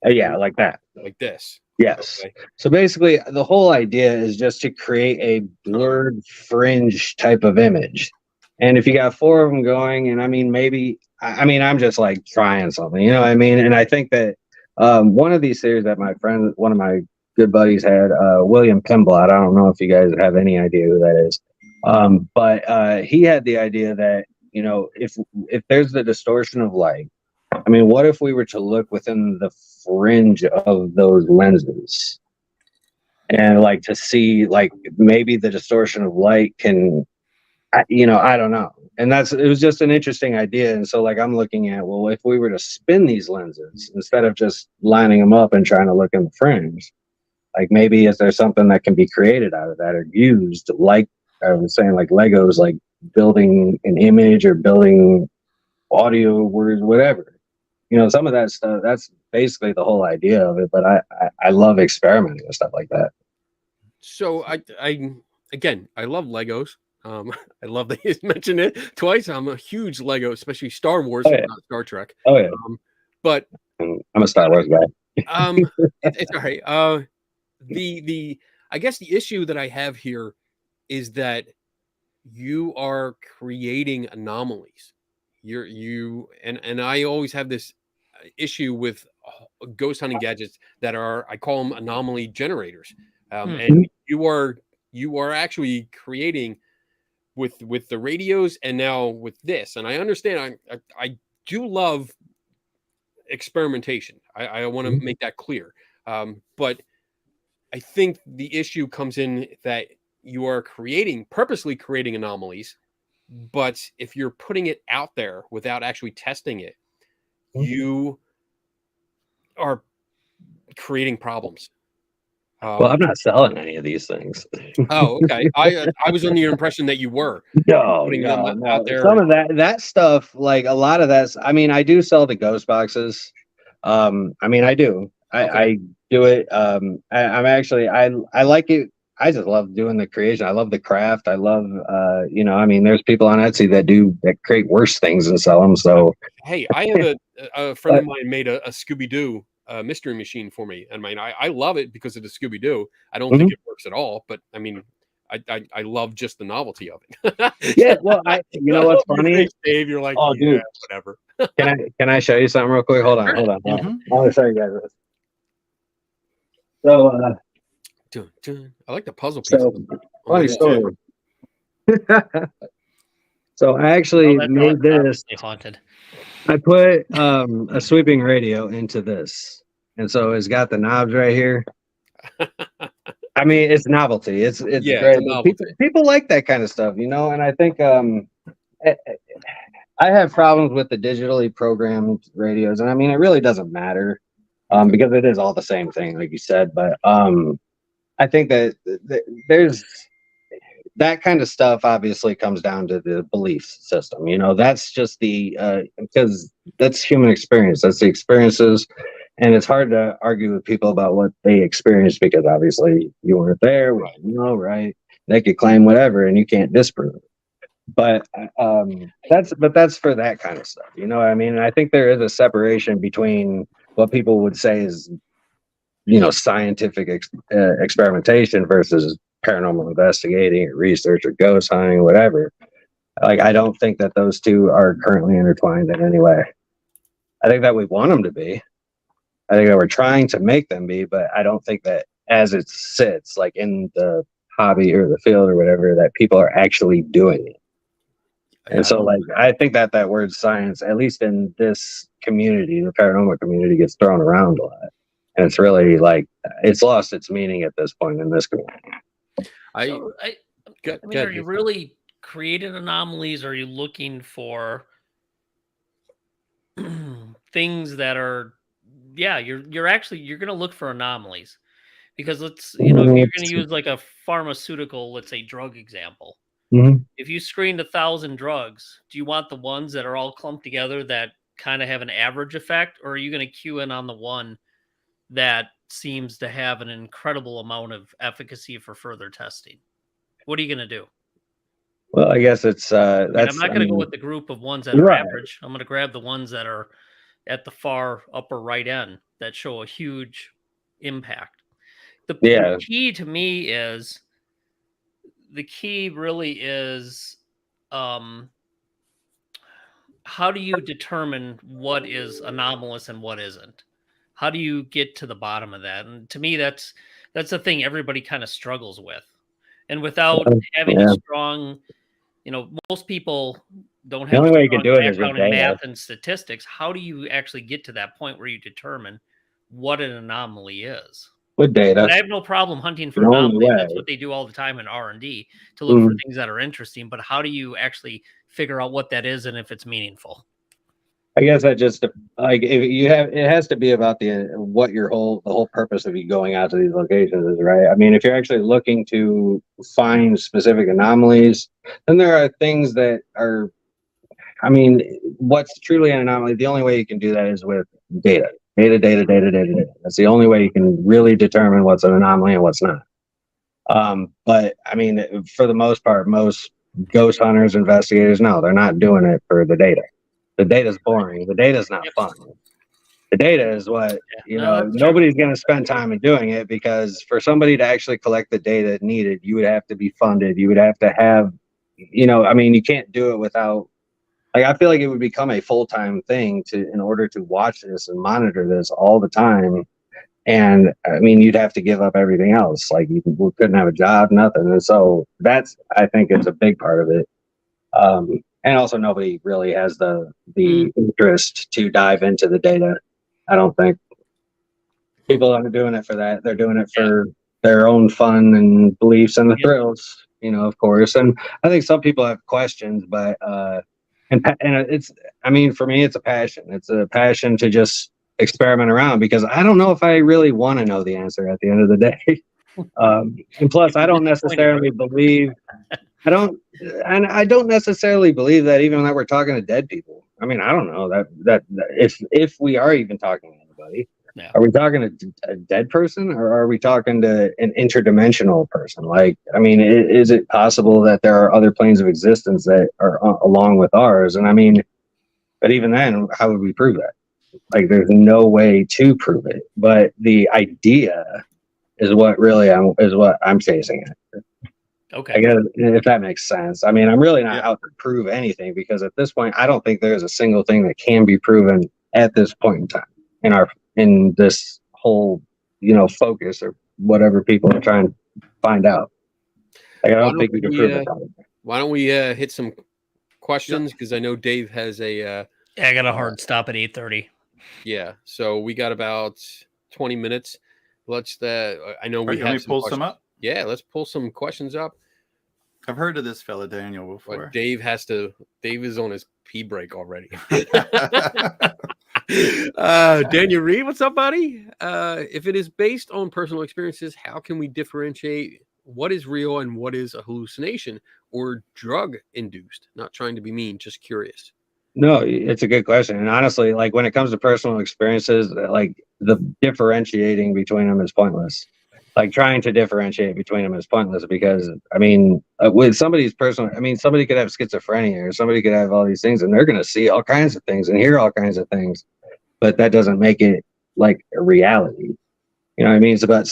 Yeah, like that.
Like this.
Yes.
Okay.
So basically, the whole idea is just to create a blurred fringe type of image. And if you got four of them going, and I mean, maybe, I'm just like trying something, you know what I mean? And I think that one of these series that one of my good buddies had, William Pimblott. I don't know if you guys have any idea who that is. But he had the idea that, if there's the distortion of light, I mean, what if we were to look within the fringe of those lenses and like to see like maybe the distortion of light can, I don't know. And it was just an interesting idea. And so like I'm looking at, well, if we were to spin these lenses instead of just lining them up and trying to look in the fringe, like maybe is there something that can be created out of that or used, like I was saying, like Legos, like building an image or building audio words, whatever. Some of that stuff, that's basically the whole idea of it. But I love experimenting with stuff like that.
So I love Legos. I love that you mentioned it twice. I'm a huge Lego, especially Star Wars, not Star Trek.
Oh yeah.
But
I'm a Star Wars guy.
It's all right. I guess the issue that I have here is that you are creating anomalies. And I always have this issue with ghost hunting gadgets that I call them anomaly generators. And you are actually creating with the radios and now with this. And I understand I do love experimentation. I want to make that clear. But I think the issue comes in that you are purposely creating anomalies. But if you're putting it out there without actually testing it, you are creating problems.
Well, I'm not selling any of these things.
Oh, okay. I was under the impression that you were putting them out there.
Some of that stuff, like a lot of that's. I mean, I do sell the ghost boxes. I do. I do it. I'm actually. I like it. I just love doing the creation. I love the craft. I love, there's people on Etsy that create worse things and sell them. So,
hey, I have a friend of mine made a Scooby-Doo mystery machine for me. I mean, I love it because of the Scooby-Doo. I don't think it works at all, but I mean, I love just the novelty of it.
Yeah. Well, you know what's funny?
Dave, you're like,
oh, dude,
whatever.
Can I show you something real quick? Hold on. I want to show you guys this. So,
I like the puzzle piece.
Funny story. So I actually made this.
Haunted.
I put a sweeping radio into this, and so it's got the knobs right here. I mean, it's novelty. It's great.
It's
people like that kind of stuff, and I think I have problems with the digitally programmed radios, and I mean, it really doesn't matter because it is all the same thing, like you said. But I think that there's that kind of stuff obviously comes down to the belief system. That's just because that's human experience. That's the experiences. And it's hard to argue with people about what they experienced because obviously you weren't there. Right? They could claim whatever and you can't disprove it. But that's for that kind of stuff. You know what I mean? And I think there is a separation between what people would say is scientific experimentation versus paranormal investigating or research or ghost hunting, whatever. Like, I don't think that those two are currently intertwined in any way. I think that we want them to be. I think that we're trying to make them be, but I don't think that as it sits, like in the hobby or the field or whatever, that people are actually doing it. And so, like, I think that word science, at least in this community, the paranormal community, gets thrown around a lot. And it's really like it's lost its meaning at this point in this community.
Are you really creating anomalies? Or are you looking for things that are yeah, you're going to look for anomalies, because if you're going to use like a pharmaceutical, let's say drug example, if you screened 1,000 drugs, do you want the ones that are all clumped together that kind of have an average effect, or are you going to cue in on the one that seems to have an incredible amount of efficacy for further testing? What are you going to do?
Well, I guess it's
I'm not going to go with the group of ones that are average. I'm going to grab the ones that are at the far upper right end that show a huge impact. The key to me is, the key really is, how do you determine what is anomalous and what isn't? How do you get to the bottom of that? And to me, that's the thing everybody kind of struggles with. And without having a strong, most people don't have a strong background in math and statistics. How do you actually get to that point where you determine what an anomaly is?
With data.
And I have no problem hunting for anomalies. That's what they do all the time in R&D, to look for things that are interesting. But how do you actually figure out what that is and if it's meaningful?
I guess that just like, if you have, it has to be about the whole purpose of you going out to these locations is, right? I mean, if you're actually looking to find specific anomalies, then there are things that are, I mean, what's truly an anomaly, the only way you can do that is with data. Data. That's the only way you can really determine what's an anomaly and what's not. But I mean, for the most part, most ghost hunters, investigators, no, they're not doing it for the data. The data's boring. The data's not fun. The data is what, nobody's going to spend time in doing it, because for somebody to actually collect the data needed, you would have to be funded. You would have to have, I mean, you can't do it without, like, I feel like it would become a full-time thing in order to watch this and monitor this all the time. And I mean, you'd have to give up everything else. Like, you couldn't have a job, nothing. And so that's, I think, is a big part of it. And also, nobody really has the interest to dive into the data. I don't think people aren't doing it for that. They're doing it for their own fun and beliefs and the thrills, of course. And I think some people have questions, but and it's, I mean, for me, it's a passion. It's a passion to just experiment around, because I don't know if I really want to know the answer at the end of the day. And plus, I don't necessarily believe. I don't necessarily believe that, even when we're talking to dead people. I mean, I don't know that if we are even talking to anybody, are we talking to a dead person, or are we talking to an interdimensional person? Like, I mean, is it possible that there are other planes of existence that are along with ours? And I mean, but even then, how would we prove that? Like, there's no way to prove it. But the idea is what I'm chasing at.
Okay.
I guess, if that makes sense. I mean, I'm really not out to prove anything, because at this point, I don't think there's a single thing that can be proven at this point in time in this whole, focus or whatever people are trying to find out. Like, I don't think we can prove it.
Why don't we hit some questions? Because I know Dave has a.
I got a hard stop at 8:30.
Yeah, so we got about 20 minutes. Let's. I know we have
pull some up.
Yeah, let's pull some questions up.
I've heard of this fella Daniel before.
But Dave is on his pee break already. Daniel Reed, what's up, buddy? If it is based on personal experiences, how can we differentiate what is real and what is a hallucination or drug induced? Not trying to be mean, just curious.
No, it's a good question. And honestly, like, when it comes to personal experiences, like, the differentiating between them is pointless. Like, trying to differentiate between them is pointless, because, I mean, with somebody's personal, I mean, somebody could have schizophrenia, or somebody could have all these things, and they're going to see all kinds of things and hear all kinds of things, but that doesn't make it like a reality. You know what I mean? It's about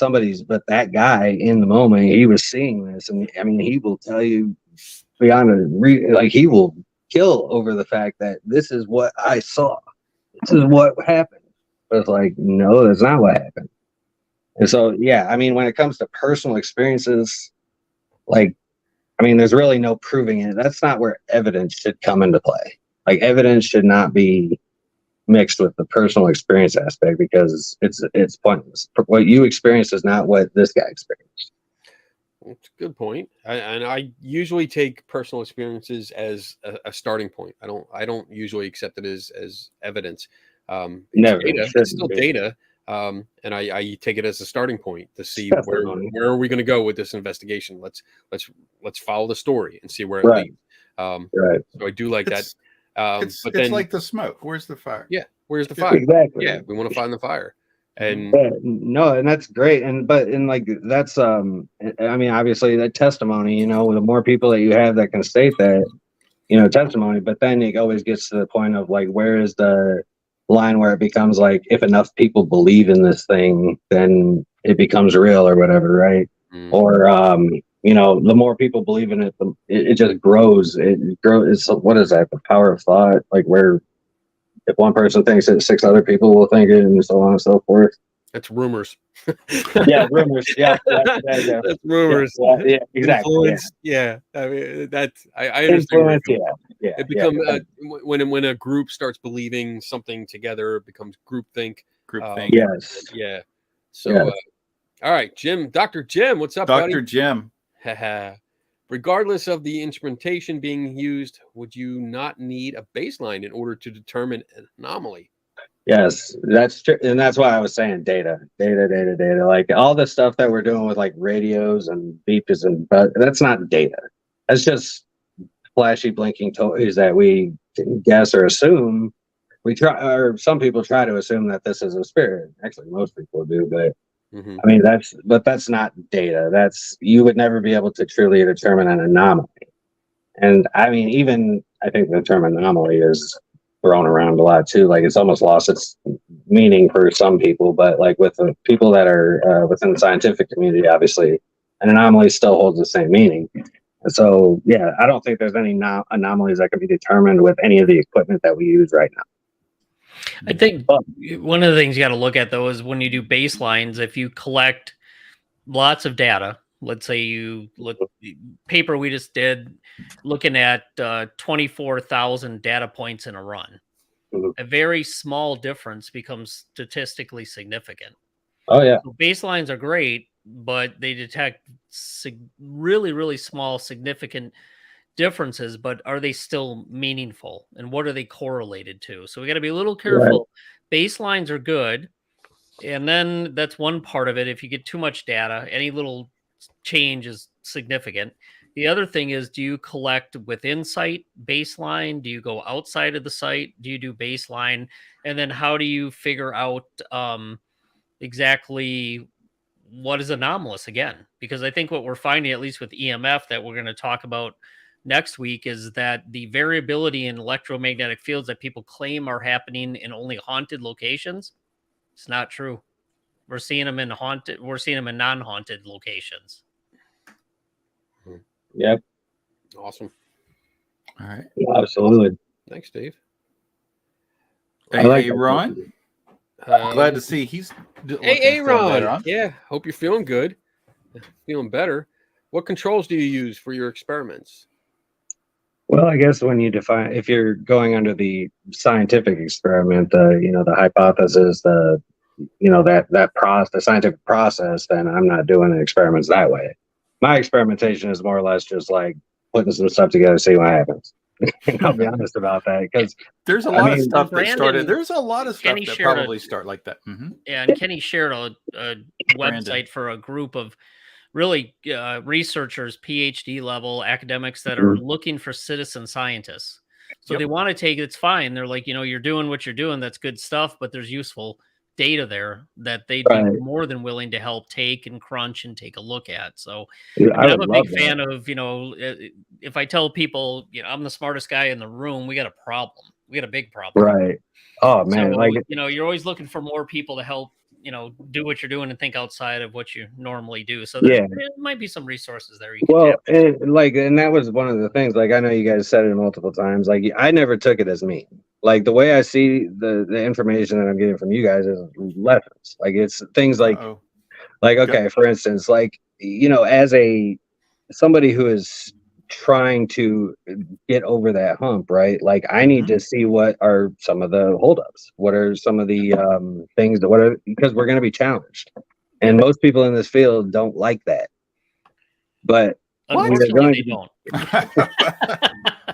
but that guy in the moment, he was seeing this, and I mean, he will tell you beyond he will kill over the fact that this is what I saw. This is what happened. But it's like, no, that's not what happened. And so, yeah, I mean, when it comes to personal experiences, like, I mean, there's really no proving it. That's not where evidence should come into play. Like, evidence should not be mixed with the personal experience aspect, because it's pointless. What you experienced is not what this guy experienced.
That's a good point. I usually take personal experiences as a starting point. I don't usually accept it as evidence.
Never.
Data.
Shouldn't
It's still
be.
data. And I take it as a starting point to see
Definitely.
where are we going to go with this investigation. Let's follow the story and see where it
Right.
leads.
Right.
So I do like that.
It's
But then,
like the smoke. Where's the fire?
yeah, where's the fire?
Exactly.
Yeah, we want to find the fire. And
Yeah, no, and that's great. And like that's I mean, obviously that testimony, you know, the more people that you have that can state that, you know, testimony, but then it always gets to the point of like, where is the line where it becomes like, if enough people believe in this thing, then it becomes real or whatever, right? Or you know, the more people believe in it, it just grows. It grows. It's, what is that? The power of thought. Like, where if one person thinks it, 6 other people will think it, and so on and so forth.
that's rumors.
Yeah, rumors. Yeah.
That's rumors.
Yeah, exactly.
Influence. Yeah. I mean, that's I understand.
Influence. Yeah.
It becomes when a group starts believing something together, it becomes groupthink.
Groupthink.
Yes.
Yeah. So,
Yes.
All right, Jim, Dr. Jim, what's up,
Dr.
buddy?
Jim.
Regardless of the instrumentation being used, would you not need a baseline in order to determine an anomaly?
Yes, that's true, and that's why I was saying data. Like all the stuff that we're doing with like radios and beepers but that's not data. That's just flashy blinking toys that we guess or assume. We try, or some people try to assume that this is a spirit. Actually, most people do, but I mean that's not data. That's, you would never be able to truly determine an anomaly. And I mean, even I think the term anomaly is thrown around a lot too. Like it's almost lost its meaning for some people, but like with the people that are within the scientific community, obviously an anomaly still holds the same meaning. And so, yeah, I don't think there's any anomalies that can be determined with any of the equipment that we use right now.
I think one of the things you got to look at though is when you do baselines, if you collect lots of data, let's say you look paper we just did looking at 24,000 data points in a run, a very small difference becomes statistically significant.
Oh yeah.
So baselines are great, but they detect really, really small, significant differences, but are they still meaningful? And what are they correlated to? So we got to be a little careful. Right. Baselines are good. And then that's one part of it. If you get too much data, any little change is significant. The other thing is, do you collect within site baseline? Do you go outside of the site? Do you do baseline? And then how do you figure out exactly what is anomalous again? Because I think what we're finding, at least with EMF that we're going to talk about next week, is that the variability in electromagnetic fields that people claim are happening in only haunted locations, it's not true. We're seeing them in haunted. We're seeing them in non-haunted locations.
Yep.
Awesome.
All right.
Absolutely.
Thanks, Dave.
Hey, Ron. Glad to see he's.
Hey, Ron. Yeah. Hope you're feeling good. Feeling better. What controls do you use for your experiments?
Well, I guess when you define, if you're going under the scientific experiment, the hypothesis, the scientific process, then I'm not doing the experiments that way. My experimentation is more or less just like putting some stuff together, see what happens. I'll be honest about that, because
there's a lot of stuff that started. There's a lot of stuff that probably start like that.
Yeah, and Kenny shared a website for a group of really researchers, PhD level academics that are looking for citizen scientists. So they want to take, it's fine. They're like, you're doing what you're doing. That's good stuff, but there's useful data there that they'd be more than willing to help take and crunch and take a look at. So I'm a big fan of, if I tell people, I'm the smartest guy in the room, we got a problem. We got a big problem.
Right. Oh man.
So, you're always looking for more people to help, do what you're doing and think outside of what you normally do. So there might be some resources there.
And that was one of the things, like, I know you guys said it multiple times, like I never took it as me. Like the way I see the information that I'm getting from you guys is lessons. Like it's things like, okay, for instance, like, as somebody who is trying to get over that hump, right? Like I need to see what are some of the holdups, what are some of the things that because we're going to be challenged, and most people in this field don't like that. But
unfortunately, they don't.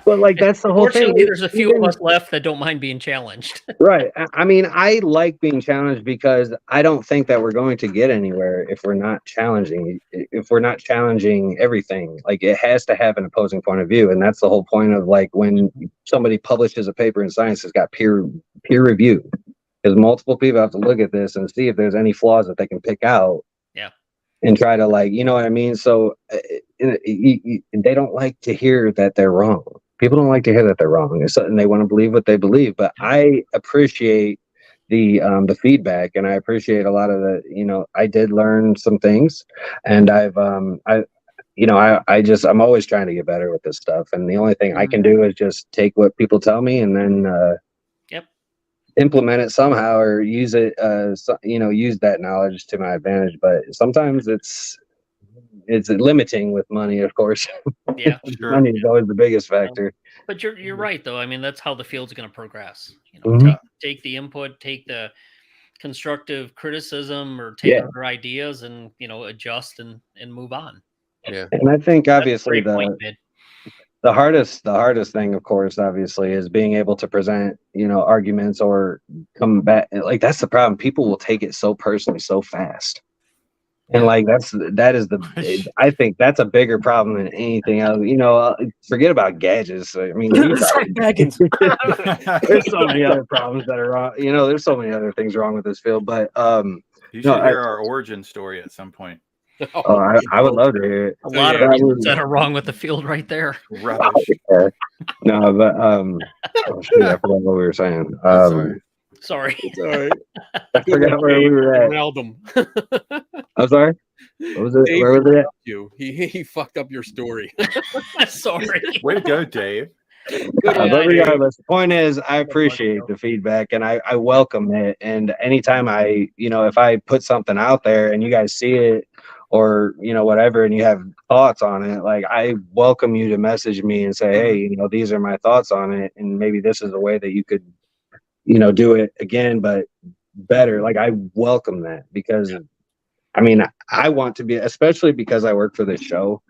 But like that's the whole thing.
Fortunately, there's a few of us left that don't mind being challenged.
Right. I mean, I like being challenged because I don't think that we're going to get anywhere if we're not challenging. If we're not challenging everything, like it has to have an opposing point of view, and that's the whole point of like when somebody publishes a paper in science, it's got peer review, because multiple people have to look at this and see if there's any flaws that they can pick out.
Yeah.
And try to like, you know what I mean? So they don't like to hear that they're wrong. People don't like to hear that they're wrong, and they want to believe what they believe. But I appreciate the feedback, and I appreciate a lot of the, you know, I did learn some things, and I'm always trying to get better with this stuff. And the only thing I can do is just take what people tell me and then implement it somehow, or use it, use that knowledge to my advantage. But sometimes it's limiting with money, of course.
Yeah,
Sure.
Money is always the biggest factor.
But you're right though. I mean, that's how the field's going to progress. You know,
Mhm.
take the input, take the constructive criticism, or take other ideas, and adjust and move on.
Yeah.
And I think
That's a
obviously
great point, Mid.
the hardest thing, of course, obviously, is being able to present, arguments or come back. Like that's the problem. People will take it so personally so fast. And like I think that's a bigger problem than anything else. Forget about gadgets. I mean, there's so many other problems that are wrong. There's so many other things wrong with this field. But
you should hear our origin story at some point.
I would love to hear it.
A lot of things that are wrong with the field right there.
Rubbish.
No, but I forgot what we were saying.
Sorry.
Sorry.
I forgot where we were at.
Malcolm.
I'm sorry. What was it?
Dave,
where was it at?
He fucked up your story.
Sorry.
Way to go, Dave.
But regardless, the point is, I appreciate the feedback and I welcome it. And anytime if I put something out there and you guys see it or, whatever, and you have thoughts on it, like I welcome you to message me and say, hey, these are my thoughts on it. And maybe this is a way that you could, do it again, but better. Like I welcome that because I want to be, especially because I work for this show,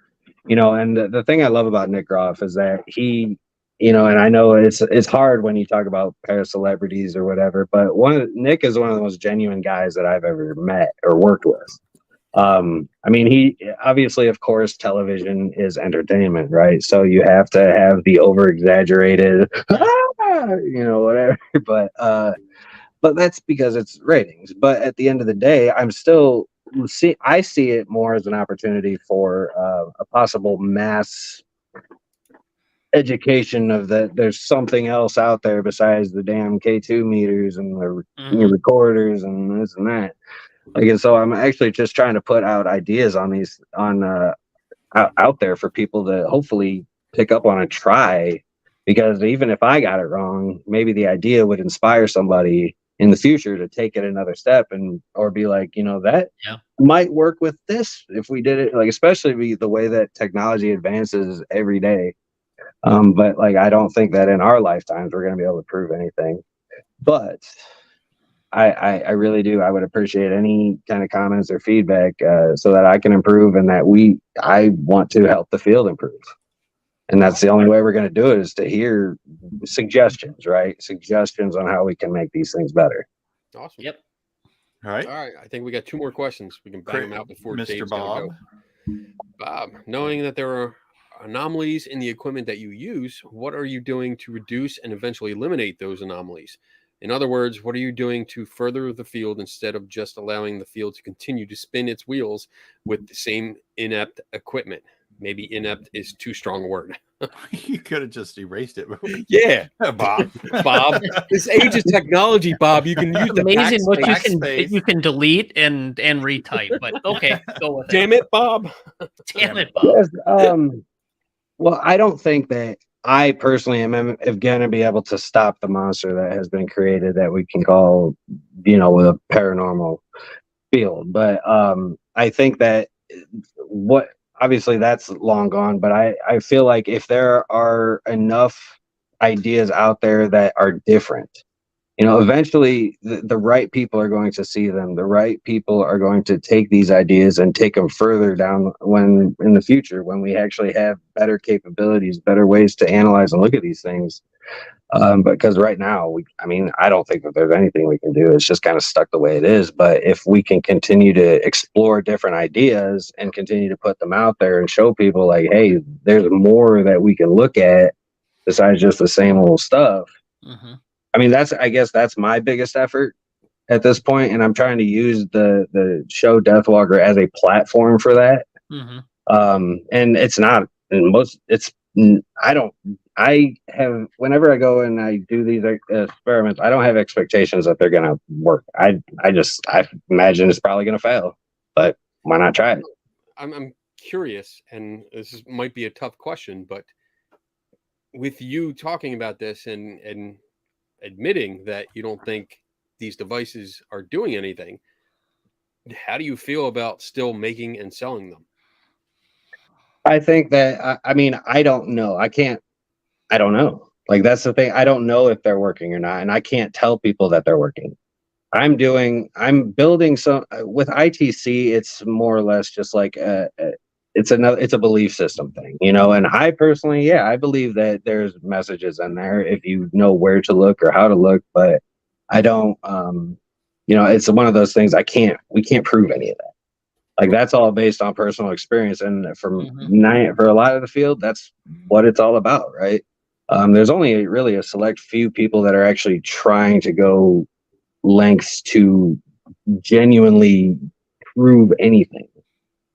and the thing I love about Nick Groff is that he, and I know it's hard when you talk about para-celebrities or whatever, but Nick is one of the most genuine guys that I've ever met or worked with. He obviously, of course, television is entertainment, right? So you have to have the over-exaggerated, whatever. But that's because it's ratings. But at the end of the day, I see it more as an opportunity for a possible mass education of that there's something else out there besides the damn K2 meters and the recorders and this and that. And so I'm actually just trying to put out ideas on these out there for people to hopefully pick up on and try, because even if I got it wrong, maybe the idea would inspire somebody in the future to take it another step or be like, that might work with this if we did it, like, especially the way that technology advances every day. But like, I don't think that in our lifetimes we're going to be able to prove anything, but I really do. I would appreciate any kind of comments or feedback so that I can improve and that I want to help the field improve. And that's the only way we're going to do it, is to hear suggestions, right? Suggestions on how we can make these things better.
Awesome.
Yep.
All right.
I think we got two more questions. We can bang them out before
Mr.
Dave's
Bob.
go. Bob, knowing that there are anomalies in the equipment that you use, what are you doing to reduce and eventually eliminate those anomalies? In other words, what are you doing to further the field instead of just allowing the field to continue to spin its wheels with the same inept equipment? Maybe inept is too strong a word.
You could have just erased it.
Yeah,
Bob.
Bob. This age of technology, Bob. You can use the
Amazing what
backspace.
you can delete and retype. But okay, go with it.
Damn it, Bob.
Damn it, Bob.
Yes, well, I don't think that I personally am going to be able to stop the monster that has been created that we can call, the paranormal field. But I think that obviously that's long gone, but I feel like if there are enough ideas out there that are different, eventually the right people are going to see them. The right people are going to take these ideas and take them further down when in the future, when we actually have better capabilities, better ways to analyze and look at these things. Because right now, I don't think that there's anything we can do. It's just kind of stuck the way it is. But if we can continue to explore different ideas and continue to put them out there and show people like, hey, there's more that we can look at besides just the same old stuff.
Mm-hmm.
I guess that's my biggest effort at this point, and I'm trying to use the show Deathwalker as a platform for that.
Mm-hmm.
And it's not, and I have, whenever I go and I do these experiments, I don't have expectations that they're gonna work. I imagine it's probably gonna fail, but why not try it?
I'm curious, and this might be a tough question, but with you talking about this and admitting that you don't think these devices are doing anything, how do you feel about still making and selling them?
I think that I don't know. I don't know. Like, that's the thing. I don't know if they're working or not, and I can't tell people that they're working. I'm building some with ITC. It's more or less just like it's a belief system thing, and I personally, I believe that there's messages in there if you know where to look or how to look, but I don't, it's one of those things we can't prove any of that. Like, that's all based on personal experience. And for a lot of the field, that's what it's all about. Right. There's only really a select few people that are actually trying to go lengths to genuinely prove anything.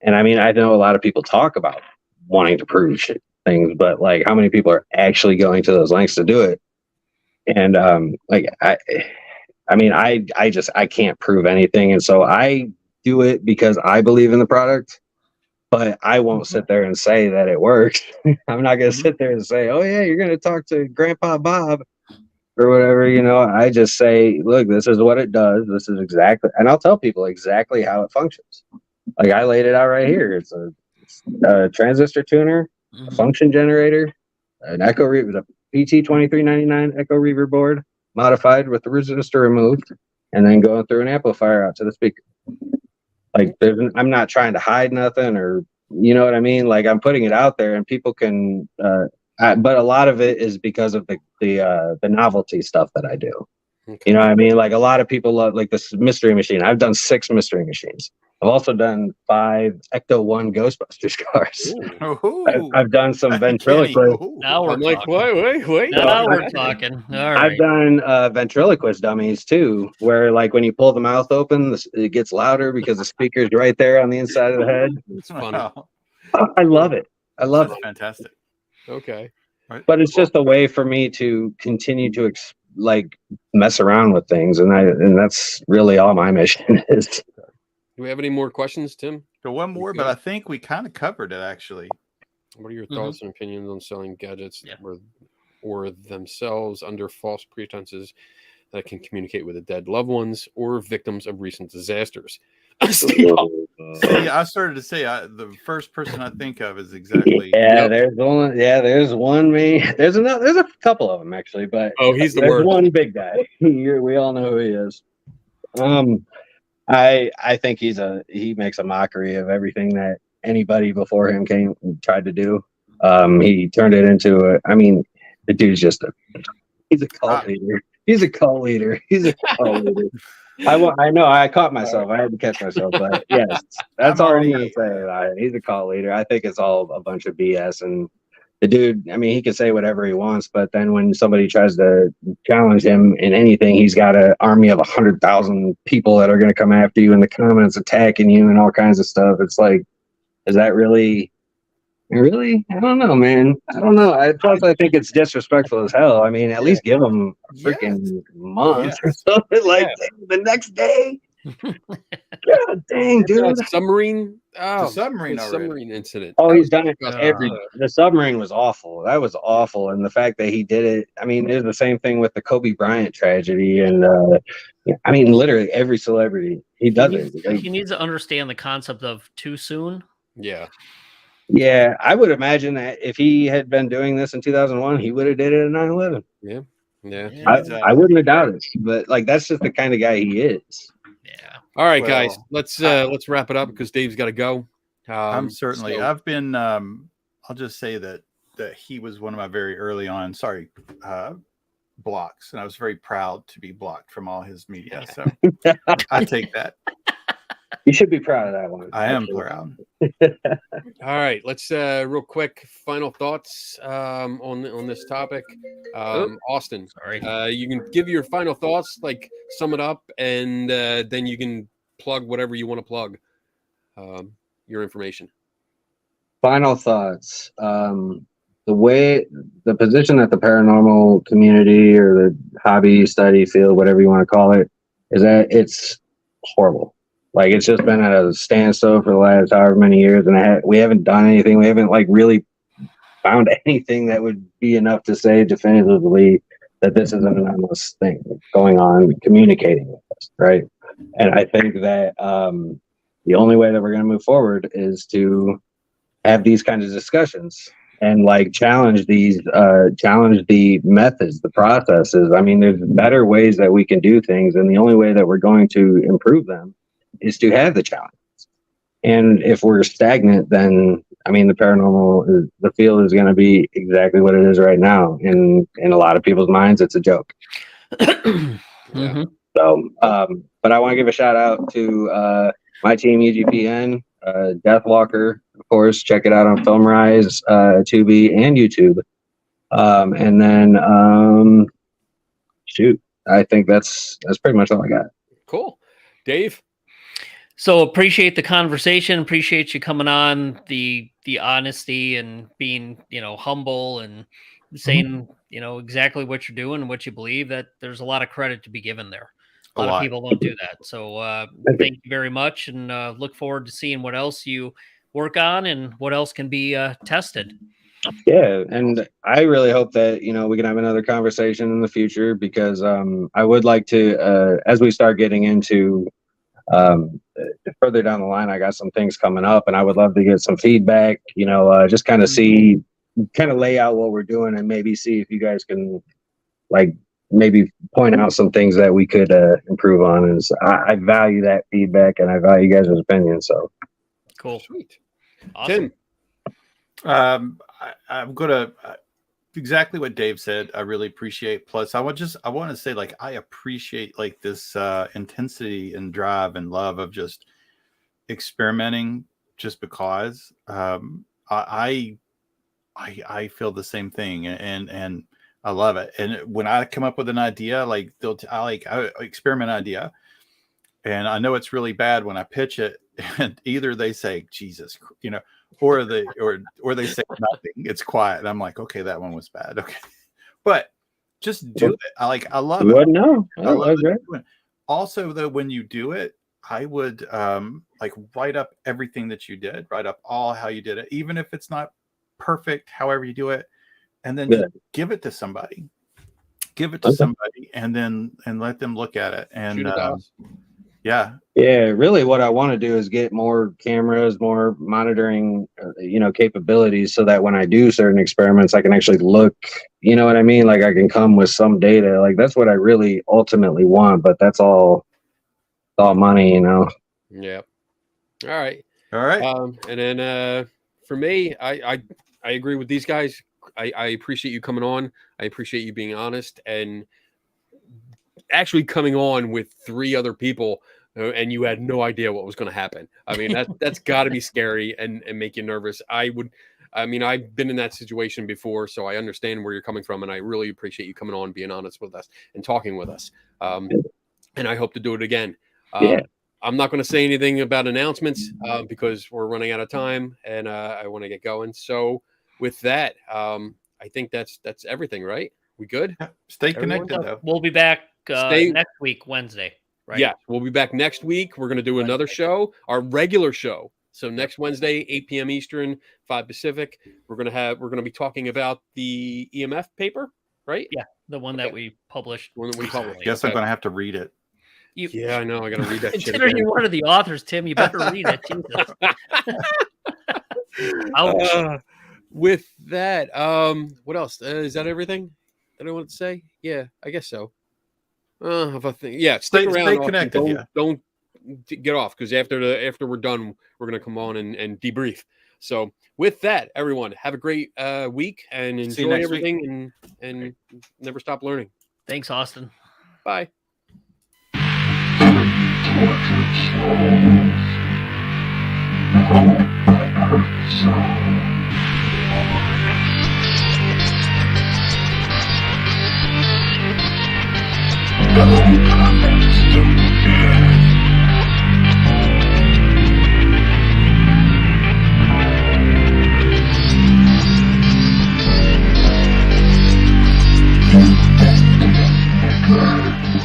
And I know a lot of people talk about wanting to prove things, but like, how many people are actually going to those lengths to do it? And I can't prove anything. And so I do it because I believe in the product, but I won't sit there and say that it works. I'm not going to sit there and say, oh yeah, you're going to talk to Grandpa Bob or whatever, I just say, look, this is what it does. This is exactly, and I'll tell people exactly how it functions. Like, I laid it out right here. It's a transistor tuner, a function generator, an echo reaver, the PT2399 echo reaver board, modified with the resistor removed, and then going through an amplifier out to the speaker. Like, I'm not trying to hide nothing, or you know what I mean? Like, I'm putting it out there, and people can. But a lot of it is because of the novelty stuff that I do. Okay. You know what I mean? Like, a lot of people love, like, this mystery machine. I've done 6 mystery machines. I've also done 5 Ecto-1 Ghostbusters cars. I've done some ventriloquist.
Now we're
like, wait.
Now we're talking. All right.
I've done ventriloquist dummies too, where like when you pull the mouth open, it gets louder because the speaker's right there on the inside of the head.
It's funny.
I love it. That's
fantastic.
Okay.
But it's just a way for me to continue to mess around with things, and that's really all my mission is.
Do we have any more questions, Tim?
So one more, but I think we kind of covered it actually.
What are your thoughts and opinions on selling gadgets or themselves under false pretenses that can communicate with the dead loved ones or victims of recent disasters?
See, I started to say the first person I think of is exactly.
There's one. There's a couple of them actually, but
he's the worst.
One big guy. We all know who he is. I think he makes a mockery of everything that anybody before him tried to do. He turned it into the dude's he's a cult leader. He's a cult leader. I know. I caught myself. I had to catch myself, but yes, that's all I'm gonna say about it. He's a cult leader. I think it's all a bunch of BS. And the dude, he can say whatever he wants, but then when somebody tries to challenge him in anything, he's got an army of 100,000 people that are going to come after you in the comments, attacking you and all kinds of stuff. It's like, is that really? I don't know, man. I don't know. Plus, I think it's disrespectful as hell. At least give them a freaking month or something the next day. God dang, dude.
Submarine.
The submarine
incident.
Oh, he's done it. The submarine was awful. That was awful. And the fact that he did it, it's the same thing with the Kobe Bryant tragedy. And literally every celebrity, he does it.
He needs to understand the concept of too soon.
Yeah.
Yeah, I would imagine that if he had been doing this in 2001, he would have did it at 9/11.
Yeah. Yeah.
Yeah, he's,
I wouldn't have doubted it, but like that's just the kind of guy he is.
Yeah.
All right,
Well,
guys. Let's wrap it up because Dave's got to go.
I'm certainly.
so-
I've been. I'll just say that he was one of my very early on. Sorry, blocks, and I was very proud to be blocked from all his media. So I take that.
You should be proud of that one.
I am
actually.
proud.
All right, let's real quick final thoughts on this topic. Austin,
Sorry.
you can give your final thoughts, like sum it up, and then you can plug whatever you want to plug. Your information.
Final thoughts. The position that the paranormal community or the hobby study field, whatever you want to call it, is that it's horrible. Like it's just been at a standstill for the last however many years, and we haven't done anything. We haven't like really found anything that would be enough to say definitively that this is an anomalous thing going on, communicating with us, right? And I think that the only way that we're going to move forward is to have these kinds of discussions and like challenge the methods, the processes. I mean, there's better ways that we can do things, and the only way that we're going to improve them is to have the challenge. And if we're stagnant, then I mean, the field is going to be exactly what it is right now. In a lot of people's minds, it's a joke.
Mm-hmm.
So, but I want to give a shout out to my team, UGPN, Deathwalker, of course. Check it out on FilmRise, Tubi, and YouTube. And then, shoot, I think that's pretty much all I got.
Cool, Dave.
So appreciate the conversation. Appreciate you coming on, the honesty and being, humble and saying, exactly what you're doing and what you believe. That there's a lot of credit to be given there. A lot of people don't do that. So thank you very much, and look forward to seeing what else you work on and what else can be tested.
Yeah, and I really hope that we can have another conversation in the future, because I would like to, as we start getting into further down the line, I got some things coming up, and I would love to get some feedback. Just kind of lay out what we're doing, and maybe see if you guys can maybe point out some things that we could improve on. And so I value that feedback, and I value you guys' opinions. So
Cool.
Sweet.
Awesome.
Tim.
I'm gonna exactly what Dave said. I really appreciate. Plus, I want to say, I appreciate this intensity and drive and love of just experimenting, just because I feel the same thing, and I love it. And when I come up with an idea, I experiment idea, and I know it's really bad when I pitch it, and either they say Jesus, or they say nothing. It's quiet. And I'm like, okay, that one was bad. Okay, but just do it. I love it.
What? No,
I love it. Also, though, when you do it, I would write up everything that you did. Write up all how you did it, even if it's not perfect. However you do it. And then just give it to somebody. And let them look at it. And yeah.
Really, what I want to do is get more cameras, more monitoring, capabilities, so that when I do certain experiments, I can actually look. You know what I mean? Like I can come with some data. That's what I really ultimately want. But that's all money,
Yeah. All right.
And
then for me, I agree with these guys. I appreciate you coming on. I appreciate you being honest and actually coming on with 3 other people, and you had no idea what was going to happen. I mean, that's got to be scary and make you nervous. I've been in that situation before, so I understand where you're coming from, and I really appreciate you coming on, being honest with us, and talking with us. And I hope to do it again. I'm not going to say anything about announcements because we're running out of time, and I want to get going. So with that, I think that's everything, right? We good?
Stay connected, though.
We'll be back next week, Wednesday. Right?
Yeah, we'll be back next week. We're going to do another show, our regular show. So next Wednesday, 8 p.m. Eastern, 5 Pacific. We're going to be talking about the EMF paper, right?
Yeah, the one that we published.
One that we published.
Guess I'm going to have to read it.
Yeah, I know. I got to read that.
Considering you're one of the authors, Tim, you better read it. Jesus.
With that, what else? Is that everything? That I wanted to say? Yeah, I guess so. If I think, yeah, stick around.
Stay
Austin.
connected.
Don't get off, because after we're done, we're gonna come on and debrief. So with that, everyone, have a great week and
See you
enjoy
next week.
everything and never stop learning.
Thanks, Austin.
Bye.
Metal